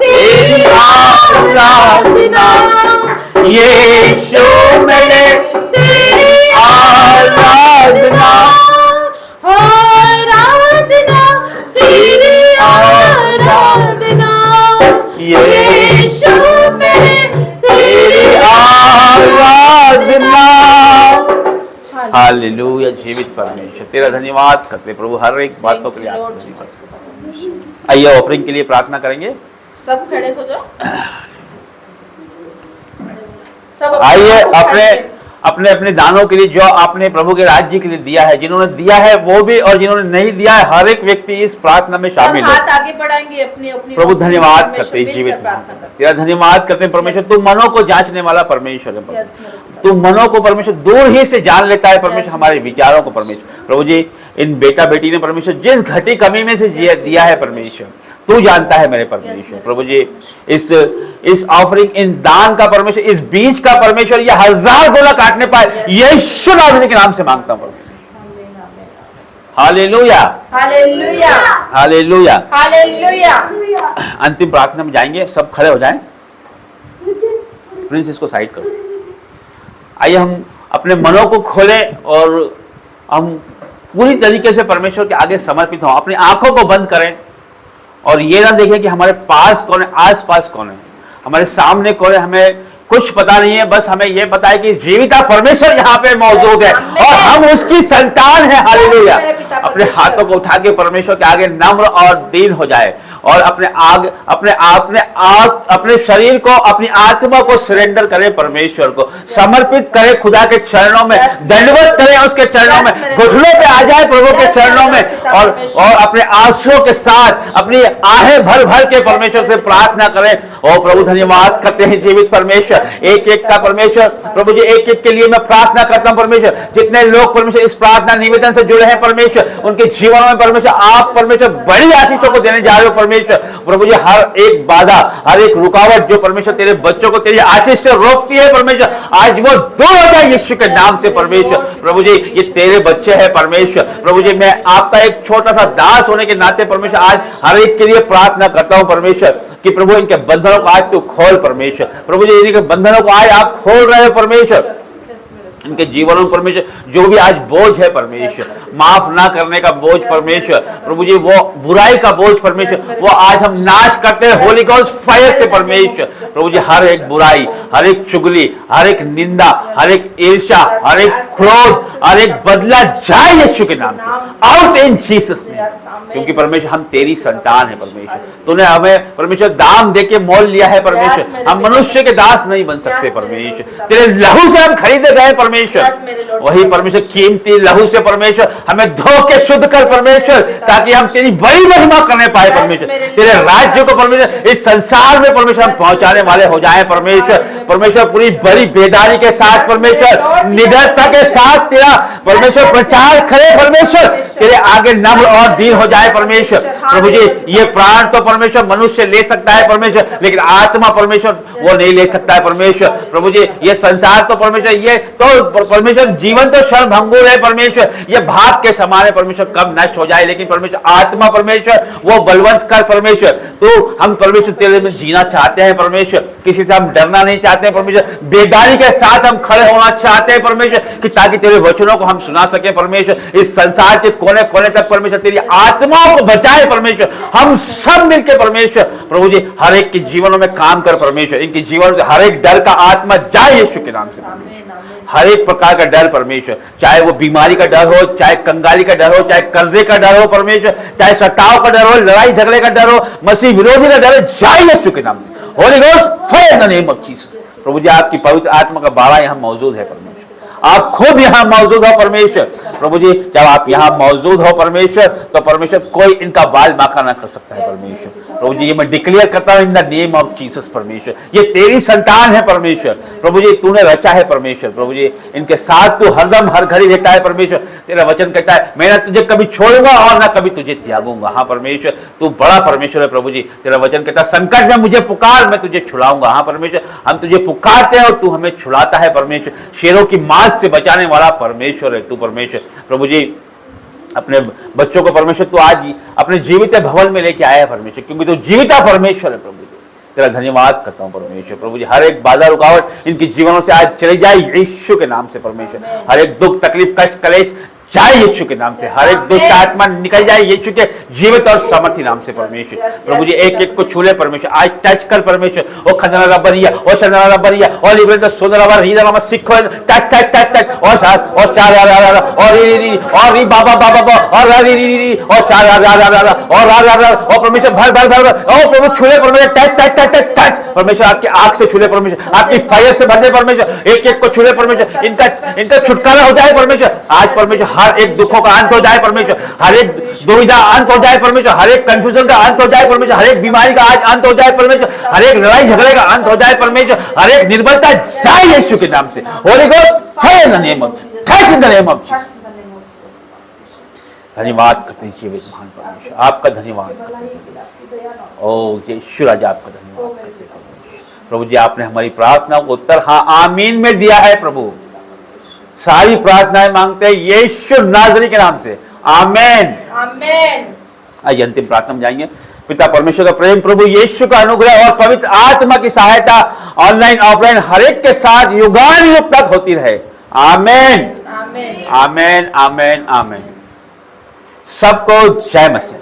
तेरी आराधना यीशु मेरे, तेरी आराधना आराधना तेरी आराधना यीशु मेरे, तेरी आराधना। हालेलुया। जीवित परमेश्वर तेरा धन्यवाद करते प्रभु हर एक बातों के लिए आपका धन्यवाद। आइए ऑफरिंग के लिए प्रार्थना करेंगे। सब खड़े हो जाओ। सब आइए अपने अपने दानों के लिए जो आपने प्रभु के राज्य के लिए दिया है, जिन्होंने दिया है वो भी और जिन्होंने नहीं दिया है, हर एक व्यक्ति इस प्रार्थना में शामिल है। हाथ आगे बढ़ाएंगे अपनी अपनी। प्रभु धन्यवाद करते हैं जीवित तेरा धन्यवाद करते हैं परमेश्वर। तू मनों को जांचने वाला परमेश्वर है। तू मनों को परमेश्वर दूर ही से जान लेता है परमेश्वर, हमारे विचारों को परमेश्वर। प्रभु जी इन बेटा बेटी ने परमेश्वर जिस घटी कमी में से दिया है परमेश्वर, तू जानता है मेरे परमेश्वर। प्रभु जी इस ऑफरिंग, इन दान का परमेश्वर, इस बीज का परमेश्वर ये 1000 गुना काटने पाए यीशु नाज़री के नाम से मांगता हूं। Hallelujah hallelujah hallelujah hallelujah. अंतिम प्रार्थना में जाएंगे। सब खड़े हो जाएं। प्रिंस इसको साइड करो। आइए हम अपने मनों को खोलें और हम पूरी तरीके से परमेश्वर के आगे समर्पित हों। अपनी आंखों को बंद करें और ये ना देखें कि हमारे पास कौन है, आस पास कौन है, हमारे सामने कौन है, हमें कुछ पता नहीं है, बस हमें ये पता है कि जीविता परमेश्वर यहाँ पे मौजूद है और हम उसकी संतान है। हालेलुया। अपने हाथों को उठा के परमेश्वर के आगे नम्र और दीन हो जाए और अपने शरीर को, अपनी आत्मा को सरेंडर करे परमेश्वर को, समर्पित करे खुदा के चरणों में, दंडवत करे उसके चरणों में, घुटनों पे आ जाए प्रभु के चरणों में और अपने आंसुओं के साथ अपनी आहें भर भर के परमेश्वर से प्रार्थना करें। ओ प्रभु धन्यवाद करते हैं जीवित परमेश्वर, एक एक का परमेश्वर प्रभु जी, एक एक के लिए मैं प्रार्थना करता हूं परमेश्वर। जितने लोग परमेश्वर इस प्रार्थना निवेदन से जुड़े हैं परमेश्वर, उनके जीवन में परमेश्वर आप परमेश्वर बड़ी आशीषों को देने जा रहे हो परमेश्वर। प्रभु जी हर एक बाधा, हर एक रुकावट जो परमेश्वर तेरे बच्चों को तेरी आशीष से रोकती है परमेश्वर, आज वो दूर हो जाए यीशु के नाम से परमेश्वर। प्रभु जी ये तेरे बच्चे हैं परमेश्वर। प्रभु जी मैं आपका एक छोटा सा दास होने के नाते परमेश्वर आज हर एक के लिए प्रार्थना करता हूं परमेश्वर कि प्रभु इनके बंधनों को आज तू खोल परमेश्वर। प्रभु जी इनके बंधनों को आज आप खोल रहे हो परमेश्वर। इनके जीवनों में परमेश्वर जो भी आज बोझ है परमेश्वर, माफ ना करने का बोझ परमेश्वर, प्रभु जी वो बुराई का बोझ परमेश्वर, वो आज हम नाश करते हैं होली गॉस्ट फायर से परमेश्वर। प्रभु जी हर एक बुराई, हर एक चुगली, हर एक निंदा, हर एक ईर्ष्या, हर एक क्रोध, हर एक बदला जाए यीशु के नाम से, आउट इन जीसस नेम। क्योंकि परमेश्वर हम तेरी संतान है परमेश्वर, तूने हमें परमेश्वर दाम देके मोल लिया है परमेश्वर। हम मनुष्य के दास नहीं बन सकते परमेश्वर, तेरे लहू से हम खरीदे गए परमेश्वर। वही परमेश्वर कीमती लहू से परमेश्वर हमें धो के शुद्ध कर परमेश्वर, ताकि हम तेरी बड़ी महिमा करने पाए परमेश्वर। तेरे राज्य को परमेश्वर इस संसार में परमेश्वर हम पहुंचाने वाले हो जाए परमेश्वर। परमेश्वर पूरी बड़ी बेदारी के साथ परमेश्वर, निडरता के साथ तेरा परमेश्वर प्रचार करे परमेश्वर, तेरे आगे नम्र और दीन हो जाए परमेश्वर। प्रभु जी ये प्राण तो परमेश्वर मनुष्य ले सकता है परमेश्वर, लेकिन आत्मा परमेश्वर वो नहीं ले सकता है परमेश्वर। प्रभु जी ये संसार तो परमेश्वर, ये तो परमेश्वर जीवन तो क्षणभंगुर है परमेश्वर, ये भाप के समान है परमेश्वर, कब नष्ट हो जाए, लेकिन परमेश्वर आत्मा परमेश्वर वो बलवंत कर परमेश्वर। तो हम परमेश्वर तेरे में जीना चाहते हैं परमेश्वर, किसी से हम डरना नहीं चाहते हैं परमेश्वर, बेदारी के साथ हम खड़े होना चाहते हैं परमेश्वर, कि ताकि तेरे वचनों को हम सुना सके परमेश्वर। इस संसार के कोने कोने तक परमेश्वर तेरी आत्माओं को बचाए परमेश्वर। हम सब मिलकर परमेश्वर प्रभु जी हर एक के जीवनों में काम कर परमेश्वर, इनके जीवन से हर एक डर का आत्मा जाए यीशु के नाम से। हर एक प्रकार का डर परमेश्वर, चाहे वो बीमारी का डर हो, चाहे कंगाली का डर हो, चाहे कर्जे का डर हो परमेश्वर, चाहे सताव का डर हो, लड़ाई झगड़े का डर हो, मसीह विरोधी का डर हो, जाए यीशु के नाम से। Holy ghost fire in the name of Jesus. प्रभु जी आपकी पवित्र आत्मा का बाड़ा यहाँ मौजूद है परमेश्वर, आप खुद यहाँ मौजूद हो परमेश्वर। प्रभु जी जब आप यहाँ मौजूद हो परमेश्वर, तो परमेश्वर कोई इनका बाल बांका ना कर सकता है परमेश्वर। प्रभु जी ये मैं डिक्लेयर करता हूँ इन द नेम ऑफ जीसस परमेश्वर, ये तेरी संतान है परमेश्वर। प्रभु जी तूने रचा है परमेश्वर, प्रभु जी इनके साथ तू हरदम हर घड़ी रहता है परमेश्वर। तेरा वचन कहता है मैं ना तुझे कभी छोड़ूंगा और ना कभी तुझे त्यागूंगा। हाँ परमेश्वर तू बड़ा परमेश्वर है प्रभु जी। तेरा वचन कहता है संकट में मुझे पुकार, मैं तुझे छुड़ाऊंगा। हाँ परमेश्वर हम तुझे पुकारते हैं और तू हमें छुड़ाता है परमेश्वर। शेरों की मांस से बचाने वाला परमेश्वर है तू परमेश्वर। प्रभु जी अपने बच्चों को परमेश्वर तू आज अपने जीवित भवन में लेके आया है परमेश्वर, क्योंकि तू जीविता परमेश्वर है प्रभु जी। तेरा धन्यवाद करता हूँ परमेश्वर। प्रभु जी हर एक बाधा रुकावट इनके जीवनों से आज चली जाए यीशु के नाम से परमेश्वर। हर एक दुख तकलीफ कष्ट कलेश जाए यीशु के नाम से, हर एक दुष्ट आत्मा निकल जाए यीशु के जीवित और सामर्थी नाम से परमेश्वर। प्रभु जी एक एक को छूले परमेश्वर, आज टच कर परमेश्वर। ओ खंडना रबरिया, ओ शंदना रबरिया, और लिबरेट सुंदर रबर हीरा रामा सिखो टच टच टच टच और साथ और चार और री और री बाबा बाबा और री री री और चार और परमेश्वर भर भर भर ओ प्रभु छूले परमेश्वर, touch touch touch touch touch परमेश्वर। आपकी आंख से छूले परमेश्वर, आपकी फायर से भर दे परमेश्वर। एक एक को छूले परमेश्वर, इनका छुटकारा हो जाए परमेश्वर। आज परमेश्वर हर एक दुखों का अंत हो जाए परमेश्वर, हर एक दुविधा अंत हो जाए परमेश्वर, हर एक कंफ्यूजन का अंत हो जाए परमेश्वर, हर एक बीमारी का आज अंत हो जाए परमेश्वर, हर एक लड़ाई झगड़े का अंत हो जाए परमेश्वर, हर एक निर्बलता जाए यीशु के नाम से। Holy ghost fire in the name of Jesus, in the name of Jesus. धन्यवाद करते हैं जीवित महान परमेश्वर, आपका धन्यवाद करते हैं। ओ यीशु राजा आपका धन्यवाद करते हैं प्रभु जी। आपने हमारी प्रार्थना को उत्तर हाँ आमीन में दिया है प्रभु। सारी प्रार्थनाएं मांगते हैं यीशु नाज़री के नाम से, आमेन आमेन। आइए अंतिम प्रार्थना में जाएंगे। पिता परमेश्वर का प्रेम, प्रभु यीशु का अनुग्रह और पवित्र आत्मा की सहायता ऑनलाइन ऑफलाइन हर एक के साथ युगानुयुग तक होती रहे, आमेन आमेन आमेन आमेन आमेन। सबको जय मसीह।